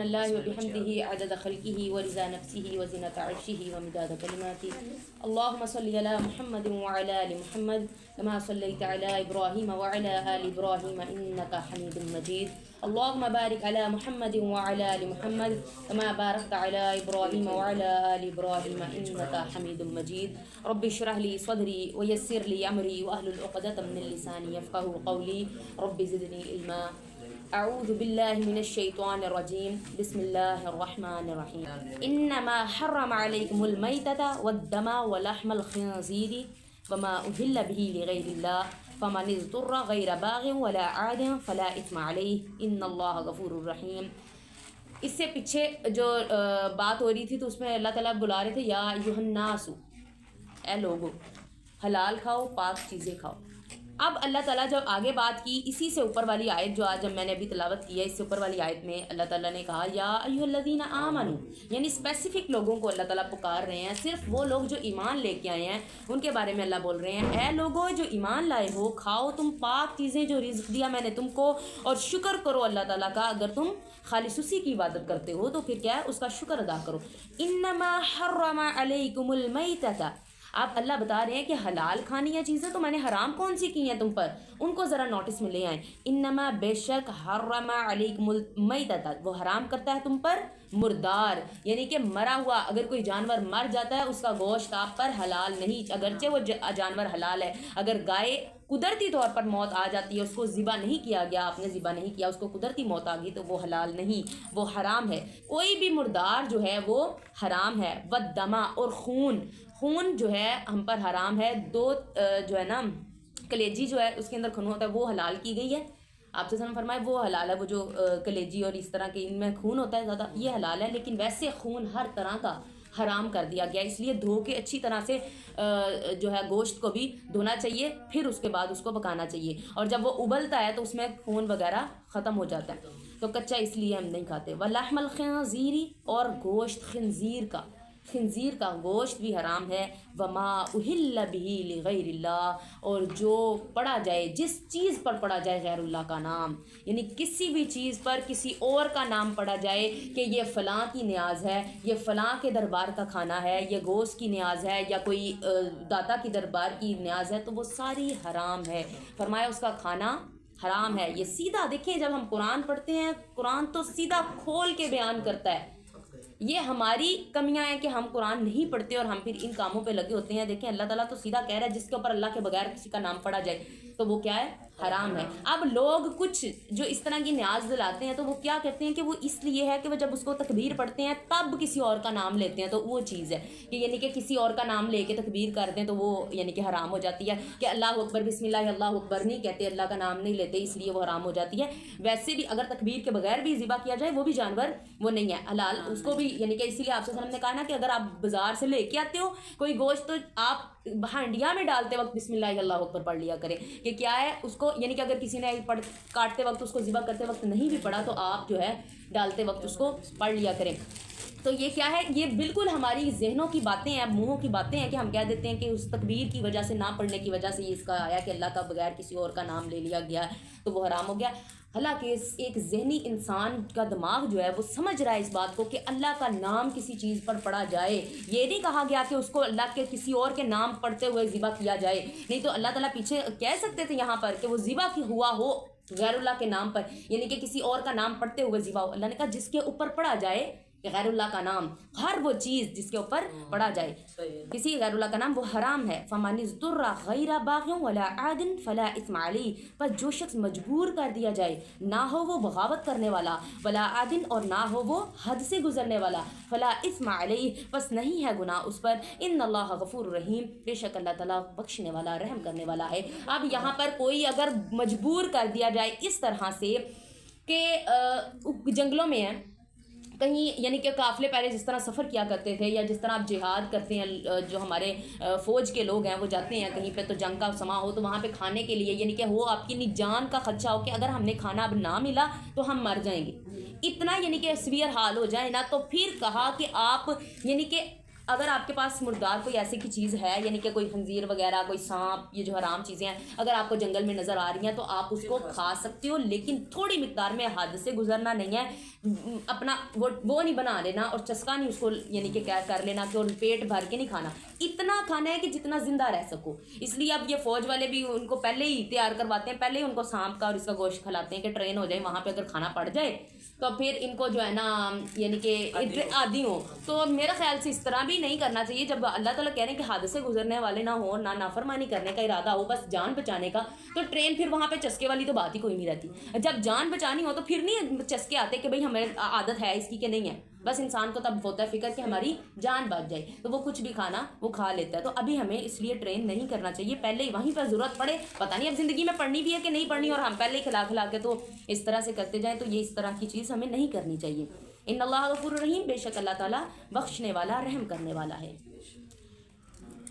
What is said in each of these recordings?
اللہ و بحمدہ عدد خلقہ ورضا نفسہ وزنۃ عرشہ ومداد کلماتہ اللہم صلی علی محمد وعلی آل محمد کما صلیت علی ابراہیم وعلی آل ابراہیم انک حمید مجید اللہم بارک علی محمد وعلی آل محمد کما بارکت علی ابراہیم وعلی آل ابراہیم انک حمید مجید رب اشرح لی صدری ویسر لی امری واحلل عقدۃ من لسانی یفقہوا قولی رب زدنی علما اعوذ باللہ من الشیطان الرجیم بسم اللہ الرحمن الرحیم انما حرم علیکم المیتۃ والدم ولحم الخنزیر وما اہل به لغیر اللہ فمن اضطر غیر باغ ولا عاد فلا اثم علیہ ان اللہ غفور الرحیم۔ اس سے پیچھے جو بات ہو رہی تھی تو اس میں اللہ تعالیٰ بلا رہے تھے یا ایھا الناس، اے لوگو حلال کھاؤ پاک چیزیں کھاؤ۔ اب اللہ تعالیٰ جب آگے بات کی اسی سے اوپر والی آیت جو آج میں نے ابھی تلاوت کی ہے، اس سے اوپر والی آیت میں اللہ تعالیٰ نے کہا یا ایھا الذین آمنوا، یعنی اسپیسیفک لوگوں کو اللہ تعالیٰ پکار رہے ہیں، صرف وہ لوگ جو ایمان لے کے آئے ہیں ان کے بارے میں اللہ بول رہے ہیں اے لوگو جو ایمان لائے ہو کھاؤ تم پاک چیزیں جو رزق دیا میں نے تم کو، اور شکر کرو اللہ تعالیٰ کا، اگر تم خالص اسی کی عبادت کرتے ہو تو پھر کیا ہے اس کا شکر ادا کرو۔ انما حرم علیکم المیتۃ، آپ اللہ بتا رہے ہیں کہ حلال کھانی ہے چیزیں تو میں نے حرام کون سی کی ہیں تم پر، ان کو ذرا نوٹس میں لے آئیں۔ انما بے شک حرم علیکم المیتۃ، وہ حرام کرتا ہے تم پر مردار، یعنی کہ مرا ہوا، اگر کوئی جانور مر جاتا ہے اس کا گوشت آپ پر حلال نہیں، اگرچہ وہ جانور حلال ہے، اگر گائے قدرتی طور پر موت آ جاتی ہے، اس کو ذبح نہیں کیا گیا، آپ نے ذبح نہیں کیا، اس کو قدرتی موت آ گئی تو وہ حلال نہیں، وہ حرام ہے۔ کوئی بھی مردار جو ہے وہ حرام ہے۔ والدم، اور خون جو ہے ہم پر حرام ہے۔ دو جو ہے نا کلیجی جو ہے اس کے اندر خون ہوتا ہے وہ حلال کی گئی ہے، آپ سے فرمائے وہ حلال ہے، وہ جو کلیجی اور اس طرح کے ان میں خون ہوتا ہے زیادہ یہ حلال ہے، لیکن ویسے خون ہر طرح کا حرام کر دیا گیا، اس لیے دھو کے اچھی طرح سے جو ہے گوشت کو بھی دھونا چاہیے، پھر اس کے بعد اس کو پکانا چاہیے، اور جب وہ ابلتا ہے تو اس میں خون وغیرہ ختم ہو جاتا ہے، تو کچا اس لیے ہم نہیں کھاتے۔ وَلَحْمَ الْخِنْزِيرِ، اور گوشت خنزیر کا گوشت بھی حرام ہے۔ وما اہل بہ لغیر اللہ، اور جو پڑھا جائے، جس چیز پر پڑھا جائے غیر اللہ کا نام، یعنی کسی بھی چیز پر کسی اور کا نام پڑھا جائے کہ یہ فلاں کی نیاز ہے، یہ فلاں کے دربار کا کھانا ہے، یہ گوشت کی نیاز ہے، یا کوئی داتا کی دربار کی نیاز ہے، تو وہ ساری حرام ہے۔ فرمایا اس کا کھانا حرام ہے۔ یہ سیدھا دیکھیں جب ہم قرآن پڑھتے ہیں، قرآن تو سیدھا کھول کے بیان کرتا ہے۔ یہ ہماری کمیاں ہیں کہ ہم قرآن نہیں پڑھتے اور ہم پھر ان کاموں پہ لگے ہوتے ہیں۔ دیکھیں اللہ تعالیٰ تو سیدھا کہہ رہا ہے جس کے اوپر اللہ کے بغیر کسی کا نام پڑھا جائے تو وہ کیا ہے، حرام ہے۔ اب لوگ کچھ جو اس طرح کی نیاز دلاتے ہیں تو وہ کیا کہتے ہیں کہ وہ اس لیے ہے کہ وہ جب اس کو تکبیر پڑھتے ہیں تب کسی اور کا نام لیتے ہیں، تو وہ چیز ہے کہ یعنی کہ کسی اور کا نام لے کے تکبیر کرتے ہیں تو وہ یعنی کہ حرام ہو جاتی ہے، کہ اللہ اکبر بسم اللہ اللہ اکبر نہیں کہتے، اللہ کا نام نہیں لیتے، اس لیے وہ حرام ہو جاتی ہے۔ ویسے بھی اگر تکبیر کے بغیر بھی ذبح کیا جائے وہ بھی جانور وہ نہیں ہے حلال، اس کو بھی یعنی کہ اسی لیے آپ سے نے کہا نا کہ اگر آپ بازار سے لے کے آتے ہو کوئی گوشت تو آپ ہانڈیا میں ڈالتے وقت بسم اللہ اللہ اکبر پڑھ لیا کریں، کہ کیا ہے اس کو یعنی کہ اگر کسی نے کاٹتے وقت اس کو ذبح کرتے وقت نہیں بھی پڑھا تو آپ جو ہے ڈالتے وقت اس کو پڑھ لیا کریں۔ تو یہ کیا ہے، یہ بالکل ہماری ذہنوں کی باتیں ہیں، منہوں کی باتیں ہیں کہ ہم کہہ دیتے ہیں کہ اس تکبیر کی وجہ سے نہ پڑھنے کی وجہ سے یہ اس کا آیا کہ اللہ کا بغیر کسی اور کا نام لے لیا گیا تو وہ حرام ہو گیا۔ حالانکہ ایک ذہنی انسان کا دماغ جو ہے وہ سمجھ رہا ہے اس بات کو کہ اللہ کا نام کسی چیز پر پڑھا جائے، یہ نہیں کہا گیا کہ اس کو اللہ کے کسی اور کے نام پڑھتے ہوئے ذبح کیا جائے، نہیں تو اللہ تعالیٰ پیچھے کہہ سکتے تھے یہاں پر کہ وہ ذبح ہوا ہو غیر اللہ کے نام پر، یعنی کہ کسی اور کا نام پڑھتے ہوئے ذبح ہو۔ اللہ نے کہا جس کے اوپر پڑھا جائے کہ غیر اللہ کا نام، ہر وہ چیز جس کے اوپر پڑھا جائے کسی غیر اللہ کا نام وہ حرام ہے۔ فَمَنِ اضْطُرَّ غَيْرَ بَاغٍ وَلَا عَادٍ فَلَا إِثْمَ عَلَيْهِ، پر جو شخص مجبور کر دیا جائے، نہ ہو وہ بغاوت کرنے والا، ولا عادٍ، اور نہ ہو وہ حد سے گزرنے والا، فلا إِثْمَ عَلَيْهِ، بس نہیں ہے گناہ اس پر، ان اللہ غفور رحیم، بے شک اللہ تعالیٰ بخشنے والا رحم کرنے والا ہے۔ اب یہاں پر کوئی اگر مجبور کر دیا جائے اس طرح سے کہ جنگلوں میں ہے کہیں، یعنی کہ قافلے پہلے جس طرح سفر کیا کرتے تھے، یا جس طرح آپ جہاد کرتے ہیں، جو ہمارے فوج کے لوگ ہیں وہ جاتے ہیں کہیں پہ تو جنگ کا سما ہو تو وہاں پہ کھانے کے لیے یعنی کہ ہو آپ کی جان کا خدشہ ہو کہ اگر ہم نے کھانا اب نہ ملا تو ہم مر جائیں گے، اتنا یعنی کہ سویر حال ہو جائے نا، تو پھر کہا کہ آپ یعنی کہ اگر آپ کے پاس مردار کوئی ایسی کی چیز ہے، یعنی کہ کوئی خنزیر وغیرہ، کوئی سانپ، یہ جو حرام چیزیں ہیں اگر آپ کو جنگل میں نظر آ رہی ہیں تو آپ اس کو کھا سکتے ہو، لیکن تھوڑی مقدار میں، حد سے گزرنا نہیں ہے، اپنا وہ نہیں بنا لینا اور چسکا نہیں اس کو یعنی کہ کیا کر لینا کہ اور پیٹ بھر کے نہیں کھانا، اتنا کھانا ہے کہ جتنا زندہ رہ سکو۔ اس لیے اب یہ فوج والے بھی ان کو پہلے ہی تیار کرواتے ہیں، پہلے ہی ان کو سانپ کا اور اس کا گوشت کھلاتے ہیں کہ ٹرین ہو جائے، وہاں پہ اگر کھانا پڑ جائے تو پھر ان کو جو ہے نا یعنی کہ عادی ہوں۔ تو میرا خیال سے اس طرح بھی نہیں کرنا چاہیے، جب اللہ تعالیٰ کہہ رہے ہیں کہ حد سے گزرنے والے نہ ہوں، نہ نافرمانی کرنے کا ارادہ ہو، بس جان بچانے کا، تو ٹرین پھر وہاں پہ چسکے والی تو بات ہی کوئی نہیں رہتی۔ جب جان بچانی ہو تو پھر نہیں چسکے آتے کہ بھئی ہمیں عادت ہے اس کی کہ نہیں ہے، بس انسان کو تب ہوتا ہے فکر کہ ہماری جان بچ جائے، تو وہ کچھ بھی کھانا وہ کھا لیتا ہے۔ تو ابھی ہمیں اس لیے ٹرین نہیں کرنا چاہیے، پہلے ہی وہیں پر ضرورت پڑے، پتہ نہیں اب زندگی میں پڑھنی بھی ہے کہ نہیں پڑھنی، اور ہم پہلے ہی کھلا کے تو اس طرح سے کرتے جائیں، تو یہ اس طرح کی چیز ہمیں نہیں کرنی چاہیے۔ ان اللہ غفور رحیم، بے شک اللہ تعالیٰ بخشنے والا، رحم کرنے والا ہے۔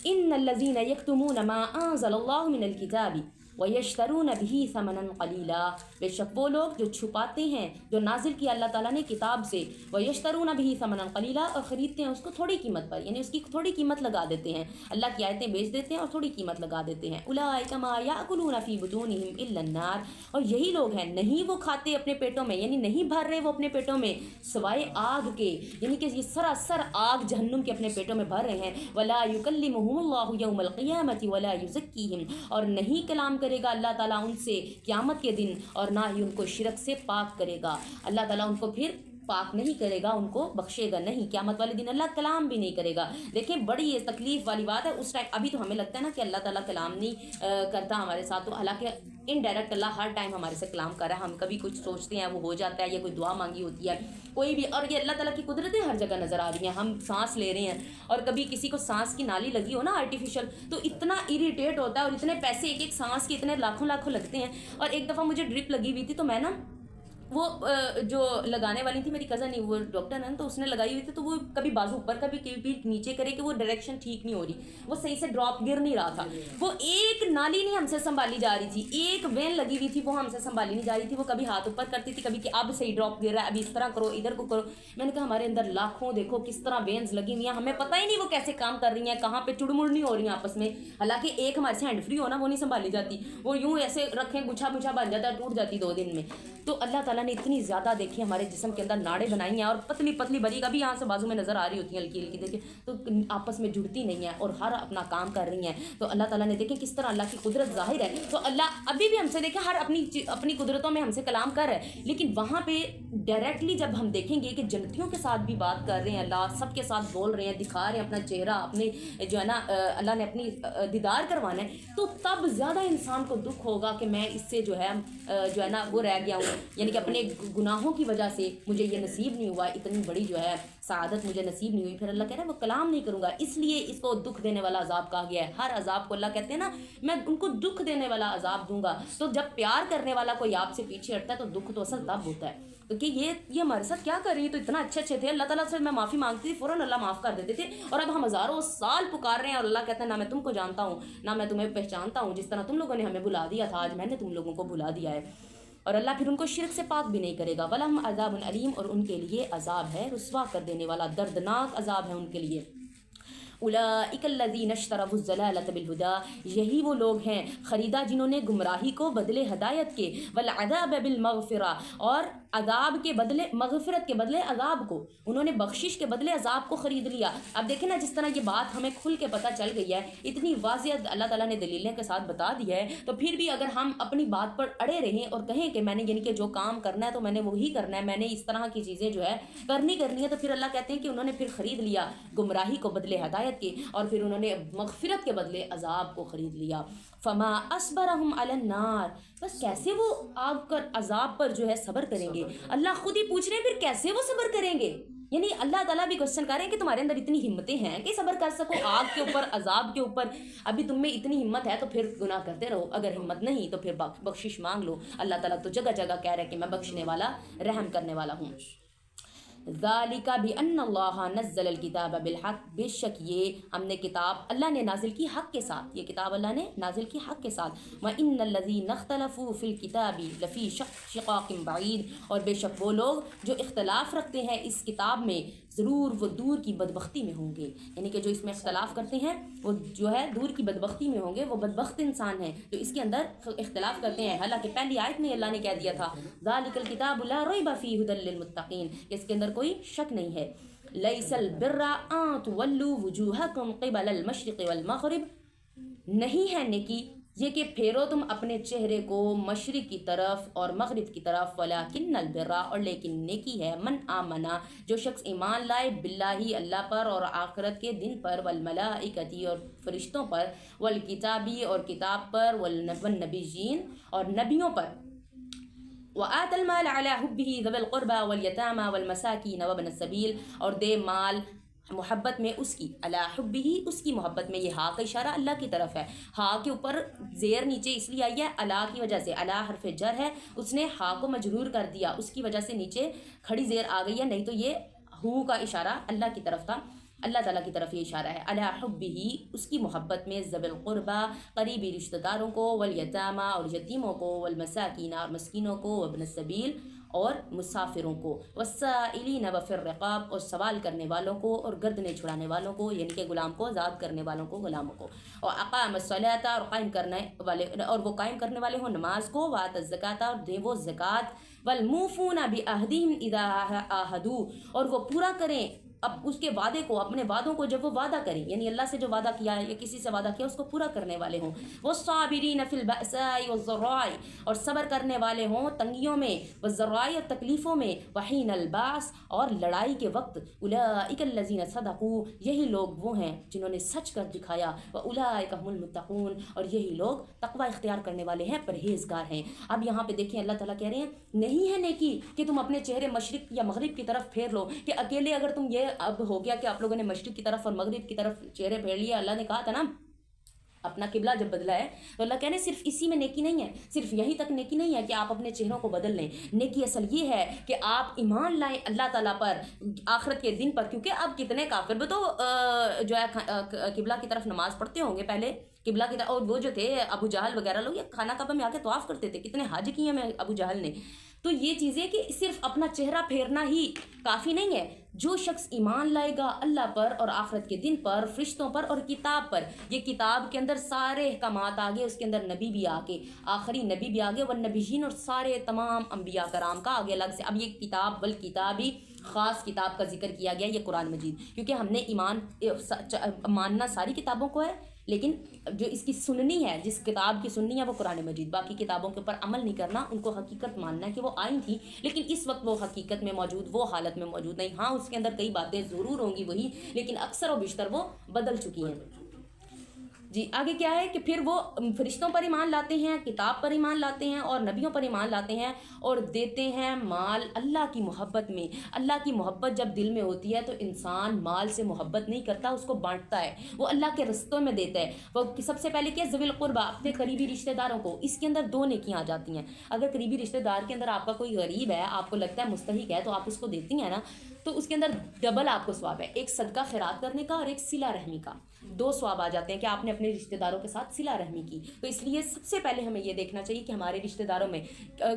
ان الذين يكتمون ما انزل الله من الكتاب وَيَشْتَرُونَ بِهِ ثَمَنًا قَلِيلًا، بے شک وہ لوگ جو چھپاتے ہیں جو نازل کیا اللہ تعالیٰ نے کتاب سے، وَيَشْتَرُونَ بِهِ ثَمَنًا قَلِيلًا، اور خریدتے ہیں اس کو تھوڑی قیمت پر، یعنی اس کی تھوڑی قیمت لگا دیتے ہیں، اللہ کی آیتیں بیچ دیتے ہیں اور تھوڑی قیمت لگا دیتے ہیں۔ أُولَٰئِكَ مَا يَأْكُلُونَ فِي بُطُونِهِمْ إِلَّا النَّارَ، اور یہی لوگ ہیں نہیں وہ کھاتے اپنے پیٹوں میں، یعنی نہیں بھر رہے وہ اپنے پیٹوں میں سوائے آگ کے، یعنی کہ یہ سراسر آگ جہنم کے اپنے پیٹوں میں بھر رہے ہیں۔ وَلَا يُكَلِّمُهُمُ اللَّهُ يَوْمَ الْقِيَامَةِ وَلَا يُزَكِّيهِمْ، اور نہیں کلام کرے گا اللہ تعالیٰ ان سے قیامت کے دن، اور نہ ہی ان کو شرک سے پاک کرے گا، اللہ تعالیٰ ان کو پھر پاک نہیں کرے گا، ان کو بخشے گا نہیں، قیامت والے دن اللہ کلام بھی نہیں کرے گا۔ دیکھیں بڑی یہ تکلیف والی بات ہے، اس ٹائم ابھی تو ہمیں لگتا ہے نا کہ اللہ تعالیٰ کلام نہیں کرتا ہمارے ساتھ، تو حالانکہ انڈائریکٹ اللہ ہر ٹائم ہمارے سے کلام کر رہا ہے، ہم کبھی کچھ سوچتے ہیں وہ ہو جاتا ہے، یا کوئی دعا مانگی ہوتی ہے کوئی بھی، اور یہ اللہ تعالیٰ کی قدرتیں ہر جگہ نظر آ رہی ہیں، ہم سانس لے رہے ہیں، اور کبھی کسی کو سانس کی نالی لگی ہو نا آرٹیفیشل، تو اتنا اریٹیٹ ہوتا ہے، اور اتنے پیسے ایک سانس کے اتنے لاکھوں لگتے ہیں۔ اور ایک دفعہ مجھے ڈرپ لگی ہوئی تھی، تو میں نا وہ جو لگانے والی تھی میری کزن ہی، وہ ڈاکٹر ہے، تو اس نے لگائی ہوئی تھی، تو وہ کبھی بازو اوپر کبھی نیچے کرے کہ وہ ڈائریکشن ٹھیک نہیں ہو رہی، وہ صحیح سے ڈراپ گر نہیں رہا تھا، وہ ایک نالی نہیں ہم سے سنبھالی جا رہی تھی، ایک وین لگی ہوئی تھی وہ ہم سے سنبھالی نہیں جا رہی تھی، وہ کبھی ہاتھ اوپر کرتی تھی، کبھی کہ اب صحیح ڈراپ گر رہا ہے، ابھی اس طرح کرو، ادھر کو کرو۔ میں نے کہا ہمارے اندر لاکھوں دیکھو کس طرح وینز لگی ہوئی ہیں، ہمیں پتہ ہی نہیں وہ کیسے کام کر رہی ہیں، کہاں پہ چڑمڑ نہیں ہو رہی ہیں آپس میں، حالانکہ ایک ہمارے سے ہینڈ فری ہونا وہ نہیں سنبھالی جاتی، وہ یوں ایسے رکھیں گچھا بن جاتا ہے، ٹوٹ جاتی 2 دن میں۔ تو اللہ تعالیٰ نے اتنی زیادہ دیکھی ہمارے جسم کے اندر ناڑیں بنائی ہیں، اور پتلی پتلی باریک ابھی یہاں سے بازو میں نظر آ رہی ہوتی ہیں ہلکی ہلکی، دیکھیں تو آپس میں جڑتی نہیں ہیں اور ہر اپنا کام کر رہی ہیں۔ تو اللہ تعالیٰ نے دیکھیں کس طرح اللہ کی قدرت ظاہر ہے، تو اللہ ابھی بھی ہم سے دیکھیں ہر اپنی قدرتوں میں ہم سے کلام کر رہا ہے، لیکن وہاں پہ ڈائریکٹلی جب ہم دیکھیں گے کہ جنتیوں کے ساتھ بھی بات کر رہے ہیں، اللہ سب کے ساتھ بول رہے ہیں، دکھا رہے ہیں اپنا چہرہ، اپنے جو ہے نا اللہ نے اپنی دیدار کروانا ہے، تو تب زیادہ انسان کو دکھ ہوگا کہ میں اس سے جو ہے نا وہ رہ گیا ہوں، یعنی کہ اپنے گناہوں کی وجہ سے مجھے یہ نصیب نہیں ہوا، اتنی بڑی جو ہے سعادت مجھے نصیب نہیں ہوئی، پھر اللہ کہہ رہا ہے وہ کلام نہیں کروں گا، اس لیے اس کو دکھ دینے والا عذاب کہا گیا ہے۔ ہر عذاب کو اللہ کہتے ہیں نا میں ان کو دکھ دینے والا عذاب دوں گا، تو جب پیار کرنے والا کوئی آپ سے پیچھے ہٹتا ہے تو دکھ تو اصل تب ہوتا ہے، کیونکہ یہ ہمارے ساتھ کیا کر رہی ہے، تو اتنا اچھے تھے، اللہ تعالیٰ سے میں معافی مانگتی تھی فوراً اللہ معاف کر دیتے تھے، اور اب ہم ہزاروں سال پکار رہے ہیں اور اللہ کہتا ہے نہ میں تم کو جانتا ہوں نہ میں تمہیں پہچانتا ہوں، جس طرح تم لوگوں نے ہمیں بھلا دیا تھا آج میں نے تم لوگوں کو بھلا دیا ہے، اور اللہ پھر ان کو شرک سے پاک بھی نہیں کرے گا۔ وَلَهُمْ عَذَابٌ علیم، اور ان کے لیے عذاب ہے رسوا کر دینے والا، دردناک عذاب ہے ان کے لیے۔ اولئک الذین اشتروا الضلالۃ بالہدی، یہی وہ لوگ ہیں خریدا جنہوں نے گمراہی کو بدلے ہدایت کے، والعذاب بالمغفرہ، اور عذاب کے بدلے مغفرت کے بدلے عذاب کو، انہوں نے بخشش کے بدلے عذاب کو خرید لیا۔ اب دیکھیں نا جس طرح یہ بات ہمیں کھل کے پتہ چل گئی ہے، اتنی واضح اللہ تعالیٰ نے دلیلیں کے ساتھ بتا دیا ہے، تو پھر بھی اگر ہم اپنی بات پر اڑے رہیں اور کہیں کہ میں نے یعنی کہ جو کام کرنا ہے تو میں نے وہی کرنا ہے، میں نے اس طرح کی چیزیں جو ہے کرنی ہے، تو پھر اللہ کہتے ہیں کہ انہوں نے پھر خرید لیا گمراہی کو بدلے ہدایت کے، اور پھر انہوں نے مغفرت کے بدلے عذاب کو خرید لیا۔ فما اصبرہم علی النار، بس کیسے وہ آگ کا عذاب پر جو ہے صبر کریں گے، اللہ خود ہی پوچھ رہے ہیں پھر کیسے وہ صبر کریں گے، یعنی اللہ تعالیٰ بھی کوشچن کر رہے ہیں کہ تمہارے اندر اتنی ہمتیں ہیں کہ صبر کر سکو آگ کے اوپر عذاب کے اوپر، ابھی تم میں اتنی ہمت ہے تو پھر گناہ کرتے رہو، اگر ہمت نہیں تو پھر بخشش مانگ لو، اللہ تعالیٰ تو جگہ جگہ کہہ رہا ہے کہ میں بخشنے والا رحم کرنے والا ہوں۔ ذالک بان اللہ نزل الکتاب بالحق، بے شک یہ ہم نے کتاب اللہ نے نازل کی حق کے ساتھ، یہ کتاب اللہ نے نازل کی حق کے ساتھ، وان الذین اختلفوا فی الکتاب لفی شقاق بعید، اور بے شک وہ لوگ جو اختلاف رکھتے ہیں اس کتاب میں ضرور وہ دور کی بدبختی میں ہوں گے. یعنی کہ جو اس میں اختلاف کرتے ہیں وہ جو ہے دور کی بدبختی میں ہوں گے. وہ بدبخت انسان ہیں جو اس کے اندر اختلاف کرتے ہیں. حالانکہ پہلی آیت میں اللہ نے کہہ دیا تھا ذالک الکتاب لا ریب فیہ ھدی للمتقین، اس کے اندر کوئی شک نہیں ہے. لیس البر ان تولوا وجوہکم قبل المشرق والمغرب، نہیں ہے نیکی یہ کہ پھیرو تم اپنے چہرے کو مشرق کی طرف اور مغرب کی طرف، ولیکن البر، اور لیکن نیکی ہے، من آمنا، جو شخص ایمان لائے، باللہ، اللہ پر، اور آخرت کے دن پر، والملائکتی، اور فرشتوں پر، والکتابی، اور کتاب پر، والنبیین، اور نبیوں پر، وآت المال على حبه ذوي القربى واليتامى والمساکین وابن السبیل، اور دے مال محبت میں اس کی، علی حبہ، اس کی محبت میں. یہ ہا کا اشارہ اللہ کی طرف ہے. ہا کے اوپر زیر نیچے اس لیے آئی ہے اللہ کی وجہ سے. اللہ حرف جر ہے، اس نے ہا کو مجرور کر دیا، اس کی وجہ سے نیچے کھڑی زیر آ گئی ہے، نہیں تو یہ ہو کا اشارہ اللہ کی طرف تھا، اللہ تعالیٰ کی طرف یہ اشارہ ہے. علی حبہ، اس کی محبت میں، ذوی القربى، قریبی رشتہ داروں کو، والیتامى، اور یتیموں کو، والمساکین، اور مسکینوں کو، وابن السبیل، اور مسافروں کو، والسائلین وفی الرقاب، اور سوال کرنے والوں کو اور گردنیں چھڑانے والوں کو، یعنی کہ غلام کو آزاد کرنے والوں کو، غلاموں کو. اور اقام الصلاۃ، اور قائم کرنے والے، اور وہ قائم کرنے والے ہوں نماز کو، وآت الزکاۃ، اور دیں وہ زکوٰۃ، والموفون بعہدہم اذا عاہدوا، اور وہ پورا کریں اب اس کے وعدے کو، اپنے وعدوں کو جب وہ وعدہ کریں، یعنی اللہ سے جو وعدہ کیا ہے یا کسی سے وعدہ کیا اس کو پورا کرنے والے ہوں. والصابرین فی البأساء والضراء، اور صبر کرنے والے ہوں تنگیوں میں، والضراء، اور تکلیفوں میں، وحین الباس، اور لڑائی کے وقت. اولئک الذین صدقوا، یہی لوگ وہ ہیں جنہوں نے سچ کر دکھایا. واولئک هم المتقون، اور یہی لوگ تقوی اختیار کرنے والے ہیں، پرہیزگار ہیں. اب یہاں پہ دیکھیں اللہ تعالیٰ کہہ رہے ہیں نہیں ہے نیکی کہ تم اپنے چہرے مشرق یا مغرب کی طرف پھیر لو، کہ اکیلے اگر تم یہ اب ہو گیا کہ آپ لوگوں نے مشرق کی طرف اور مغرب کی طرف چہرے پھیر لیا. اللہ نے کہا تھا نا اپنا قبلہ جب بدلا ہے تو اللہ کہنے صرف اسی میں نیکی نہیں ہے، صرف یہی تک نیکی نہیں ہے کہ آپ اپنے چہروں کو بدل لیں. نیکی اصل یہ ہے کہ آپ ایمان لائیں اللہ تعالیٰ پر، آخرت کے دن پر. کیونکہ اب کتنے کافر بھی تو جو ہے قبلہ کی طرف نماز پڑھتے ہوں گے پہلے، قبلہ کی طرف. اور وہ جو تھے ابو جہل وغیرہ لوگ یہ خانہ کعبہ میں آ کے طواف کرتے تھے، کتنے حج کیے ہیں ابو جہل نے. تو یہ چیزیں کہ صرف اپنا چہرہ پھیرنا ہی کافی نہیں ہے. جو شخص ایمان لائے گا اللہ پر اور آخرت کے دن پر، فرشتوں پر اور کتاب پر، یہ کتاب کے اندر سارے احکامات آگے، اس کے اندر نبی بھی آگے، آخری نبی بھی آگے، والنبیین، اور سارے تمام انبیاء کرام کا آگے الگ سے. اب یہ کتاب والکتابی خاص کتاب کا ذکر کیا گیا، یہ قرآن مجید، کیونکہ ہم نے ایمان ماننا ساری کتابوں کو ہے، لیکن جو اس کی سننی ہے، جس کتاب کی سننی ہے وہ قرآن مجید. باقی کتابوں کے اوپر عمل نہیں کرنا، ان کو حقیقت ماننا ہے کہ وہ آئی تھی، لیکن اس وقت وہ حقیقت میں موجود، وہ حالت میں موجود نہیں. ہاں اس کے اندر کئی باتیں ضرور ہوں گی وہی، لیکن اکثر و بیشتر وہ بدل چکی ہیں. جی آگے کیا ہے کہ پھر وہ فرشتوں پر ایمان لاتے ہیں، کتاب پر ایمان لاتے ہیں، اور نبیوں پر ایمان لاتے ہیں، اور دیتے ہیں مال اللہ کی محبت میں. اللہ کی محبت جب دل میں ہوتی ہے تو انسان مال سے محبت نہیں کرتا، اس کو بانٹتا ہے، وہ اللہ کے رستوں میں دیتا ہے. وہ سب سے پہلے کیا، ذوی القربہ، اپنے قریبی رشتہ داروں کو. اس کے اندر دو نیکیاں آ جاتی ہیں. اگر قریبی رشتہ دار کے اندر آپ کا کوئی غریب ہے، آپ کو لگتا ہے مستحق ہے، تو آپ اس کو دیتی ہیں نا، تو اس کے اندر ڈبل آپ کو ثواب ہے. ایک صدقہ خیرات کرنے کا اور ایک صلہ رحمی کا، دو ثواب آ جاتے ہیں کہ آپ نے اپنے رشتہ داروں کے ساتھ صلہ رحمی کی. تو اس لیے سب سے پہلے ہمیں یہ دیکھنا چاہیے کہ ہمارے رشتہ داروں میں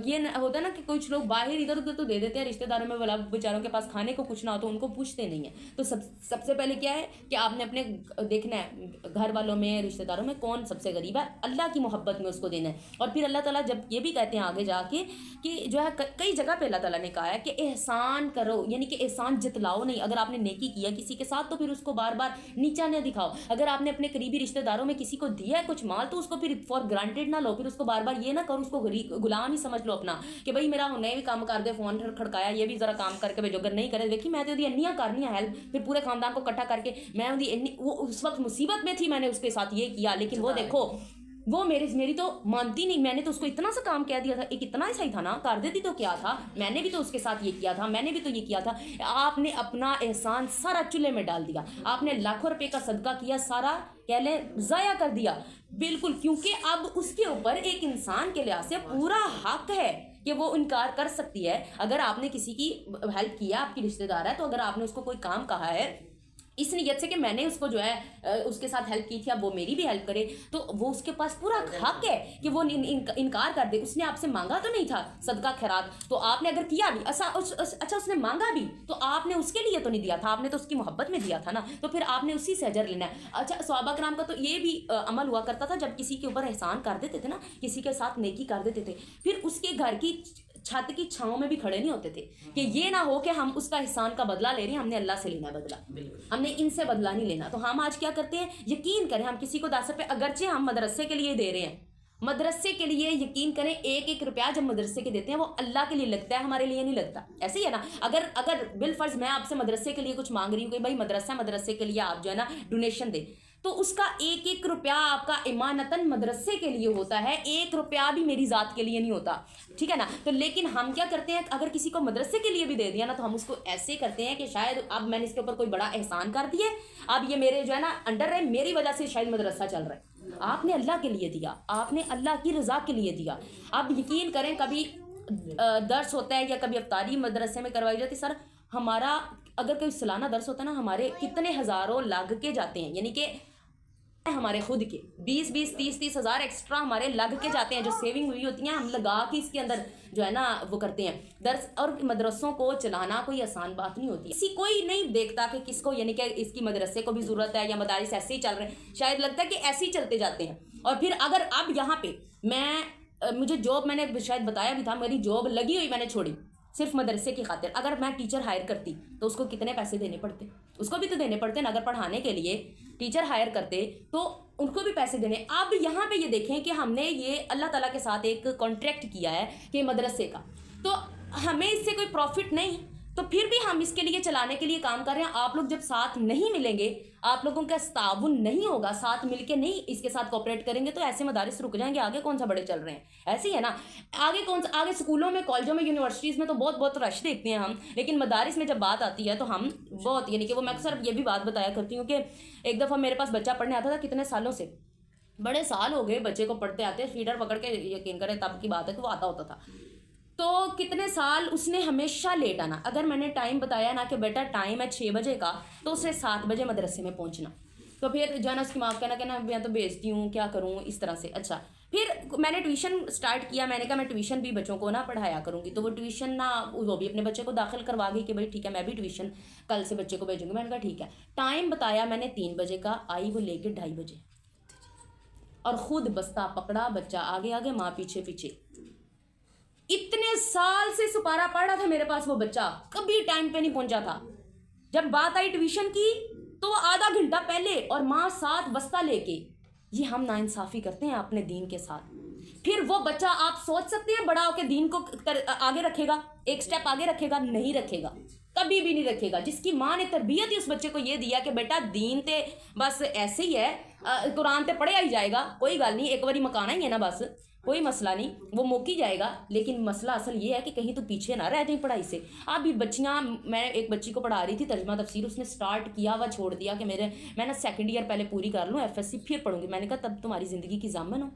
یہ ہوتا ہے نا کہ کچھ لوگ باہر ادھر ادھر تو دے دیتے ہیں رشتہ داروں میں، والا بیچاروں کے پاس کھانے کو کچھ نہ ہو تو ان کو پوچھتے نہیں ہیں. تو سب سے پہلے کیا ہے کہ آپ نے اپنے دیکھنا ہے گھر والوں میں، رشتہ داروں میں کون سب سے غریب ہے، اللہ کی محبت میں اس کو دینا ہے. اور پھر اللہ تعالیٰ جب یہ بھی کہتے ہیں آگے جا کے کہ جو ہے کئی جگہ پہ اللہ تعالیٰ نے کہا ہے کہ احسان کرو، یعنی کہ احسان جتلاؤ نہیں. اگر آپ نے نیکی کیا کسی کے ساتھ تو پھر اس کو بار بار نیچا نہ دکھاؤ. اگر آپ نے اپنے قریبی رشتہ داروں میں کسی کو دیا ہے کچھ مال تو اس کو پھر فار گرانٹیڈ نہ لو، پھر اس کو بار بار یہ نہ کرو، اس کو غلام ہی سمجھ لو اپنا، کہ بھائی میرا نئے بھی کام کر دے، فون کھڑکایا یہ بھی ذرا کام کر کے بھیجو، اگر نہیں کرے دیکھی میں تو انیاں کرنی ہے ہیلپ، پھر پورے خاندان کو اکٹھا کر کے میں وہ اس وقت مصیبت میں تھی، میں نے اس کے ساتھ یہ کیا، لیکن وہ دیکھو وہ میری تو مانتی نہیں، میں نے تو اس کو اتنا سا کام کہہ دیا تھا، ایک اتنا ہی صحیح تھا نا، کر دیتی تو کیا تھا، میں نے بھی تو اس کے ساتھ یہ کیا تھا، میں نے بھی تو یہ کیا تھا. آپ نے اپنا احسان سارا چولہے میں ڈال دیا، آپ نے لاکھوں روپے کا صدقہ کیا، سارا کہہ لیں ضائع کر دیا بالکل. کیونکہ اب اس کے اوپر ایک انسان کے لحاظ سے پورا حق ہے کہ وہ انکار کر سکتی ہے. اگر آپ نے کسی کی ہیلپ کیا، آپ کی رشتہ دار ہے، تو اگر آپ نے اس کو کوئی کام کہا ہے اس نیت سے کہ میں نے اس کو جو ہے اس کے ساتھ ہیلپ کی تھی، اب وہ میری بھی ہیلپ کرے، تو وہ اس کے پاس پورا حق ہے کہ وہ انکار کر دے. اس نے آپ سے مانگا تو نہیں تھا صدقہ خیرات، تو آپ نے اگر کیا بھی اچھا اس نے مانگا بھی تو آپ نے اس کے لیے تو نہیں دیا تھا، آپ نے تو اس کی محبت میں دیا تھا نا، تو پھر آپ نے اسی سے اجر لینا ہے. اچھا صحابہ کرام کا تو یہ بھی عمل ہوا کرتا تھا، جب کسی کے اوپر احسان کر دیتے تھے نا، کسی کے ساتھ نیکی کر دیتے تھے، پھر اس کے گھر کی چھت کی چھاؤں میں بھی کھڑے نہیں ہوتے تھے کہ یہ نہ ہو کہ ہم اس کا احسان کا بدلہ لے رہے ہیں، ہم نے اللہ سے لینا ہے بدلہ، ہم نے ان سے بدلہ نہیں لینا. تو ہم آج کیا کرتے ہیں، یقین کریں ہم کسی کو 10 روپے اگرچہ ہم مدرسے کے لیے دے رہے ہیں، مدرسے کے لیے یقین کریں 1-1 روپیہ جب مدرسے کے دیتے ہیں وہ اللہ کے لیے لگتا ہے، ہمارے لیے نہیں لگتا. ایسے ہی ہے نا، اگر بالفرض میں آپ سے مدرسے کے لیے کچھ مانگ رہی ہوں کہ بھائی مدرسے کے لیے آپ جو ہے نا ڈونیشن دیں، تو اس کا 1-1 روپیہ آپ کا ایمانتاً مدرسے کے لیے ہوتا ہے، 1 روپیہ بھی میری ذات کے لیے نہیں ہوتا، ٹھیک ہے نا. تو لیکن ہم کیا کرتے ہیں، اگر کسی کو مدرسے کے لیے بھی دے دیا نا، تو ہم اس کو ایسے کرتے ہیں کہ شاید اب میں نے اس کے اوپر کوئی بڑا احسان کر دیا، اب یہ میرے جو ہے نا انڈر ہے، میری وجہ سے شاید مدرسہ چل رہا ہے. آپ نے اللہ کے لیے دیا، آپ نے اللہ کی رضا کے لیے دیا. اب یقین کریں کبھی درس ہوتا ہے یا کبھی افطاری مدرسے میں کروائی جاتی، سر ہمارا اگر کوئی سالانہ درس ہوتا ہے نا، ہمارے کتنے ہزاروں لگ کے جاتے ہیں، یعنی کہ ہمارے خود کے 20-20 30-30 ہزار ایکسٹرا ہمارے لگ کے جاتے ہیں، جو سیونگ ہوئی ہوتی ہیں ہم لگا کے اس کے اندر جو ہے نا وہ کرتے ہیں درس. اور مدرسوں کو چلانا کوئی آسان بات نہیں ہوتی، کوئی نہیں دیکھتا کہ کس کو، یعنی کہ اس کی مدرسے کو بھی ضرورت ہے یا مدارس ایسے ہی چل رہے ہیں، شاید لگتا ہے کہ ایسے ہی چلتے جاتے ہیں. اور پھر اگر اب یہاں پہ مجھے جاب، میں نے شاید بتایا بھی تھا، میری جاب لگی ہوئی میں نے چھوڑی صرف مدرسے کی خاطر. اگر میں ٹیچر ہائر کرتی تو اس کو کتنے پیسے دینے پڑتے، اس کو بھی تو دینے پڑتے نا. اگر پڑھانے کے لیے ٹیچر ہائر کرتے تو ان کو بھی پیسے دینے. اب یہاں پہ یہ دیکھیں کہ ہم نے یہ اللہ تعالیٰ کے ساتھ ایک کانٹریکٹ کیا ہے کہ مدرسے کا، تو ہمیں اس سے کوئی پروفٹ نہیں، تو پھر بھی ہم اس کے لیے چلانے کے لیے کام کر رہے ہیں. آپ لوگ جب ساتھ نہیں ملیں گے، آپ لوگوں کا تعاون نہیں ہوگا، ساتھ مل کے نہیں اس کے ساتھ کوپریٹ کریں گے، تو ایسے مدارس رک جائیں گے. آگے کون سا بڑے چل رہے ہیں، ایسے ہی ہے نا. آگے سکولوں میں، کالجوں میں، یونیورسٹیز میں تو بہت رش دیکھتے ہیں ہم، لیکن مدارس میں جب بات آتی ہے تو ہم بہت، یعنی کہ وہ میں اکثر یہ بھی بات بتایا کرتی ہوں کہ ایک دفعہ میرے پاس بچہ پڑھنے آتا تھا، کتنے سالوں سے، بڑے سال ہو گئے بچے کو پڑھتے آتے، فیڈر پکڑ کے، یقین کریں تب کی بات ہے کہ وہ آتا ہوتا تھا. تو کتنے سال اس نے ہمیشہ لیٹ آنا. اگر میں نے ٹائم بتایا نا کہ بیٹا ٹائم ہے 6 بجے کا، تو اسے 7 بجے مدرسے میں پہنچنا. تو پھر جو ہے نا اس کی ماں کہنا میں تو بھیجتی ہوں، کیا کروں اس طرح سے. اچھا پھر میں نے ٹیوشن سٹارٹ کیا، میں نے کہا میں ٹیوشن بھی بچوں کو نہ پڑھایا کروں گی. تو وہ ٹیوشن نہ، وہ بھی اپنے بچے کو داخل کروا گئی کہ بھائی ٹھیک ہے میں بھی ٹیوشن کل سے بچے کو بھیجوں گی. میں نے کہا ٹھیک ہے. ٹائم بتایا میں نے 3 بجے کا، آئی وہ لے کے 2:30 بجے، اور خود بستہ پکڑا، بچہ آگے ماں پیچھے. اتنے سال سے سپارہ پڑھ رہا تھا میرے پاس وہ بچہ، کبھی ٹائم پہ نہیں پہنچا تھا. جب بات آئی ٹیوشن کی تو آدھا گھنٹہ پہلے، اور ماں ساتھ بستہ لے کے. یہ ہم ناانصافی کرتے ہیں اپنے دین کے ساتھ. پھر وہ بچہ آپ سوچ سکتے ہیں بڑا ہو کے دین کو آگے رکھے گا، ایک سٹیپ آگے رکھے گا؟ نہیں رکھے گا، کبھی بھی نہیں رکھے گا. جس کی ماں نے تربیت ہی اس بچے کو یہ دیا کہ بیٹا دین تے بس ایسے ہی ہے، قرآن تے پڑھیا ہی جائے گا، کوئی گل نہیں، ایک باری مکانا ہی ہے نا، بس کوئی مسئلہ نہیں، وہ موکی جائے گا. لیکن مسئلہ اصل یہ ہے کہ کہیں تو پیچھے نہ رہ جائیں پڑھائی سے. اب بھی بچیاں، میں ایک بچی کو پڑھا رہی تھی ترجمہ تفسیر، اس نے سٹارٹ کیا ہوا چھوڑ دیا کہ میں نا 2nd ایئر پہلے پوری کر لوں، FSC پھر پڑھوں گی. میں نے کہا تب تمہاری زندگی کی ضامن ہو،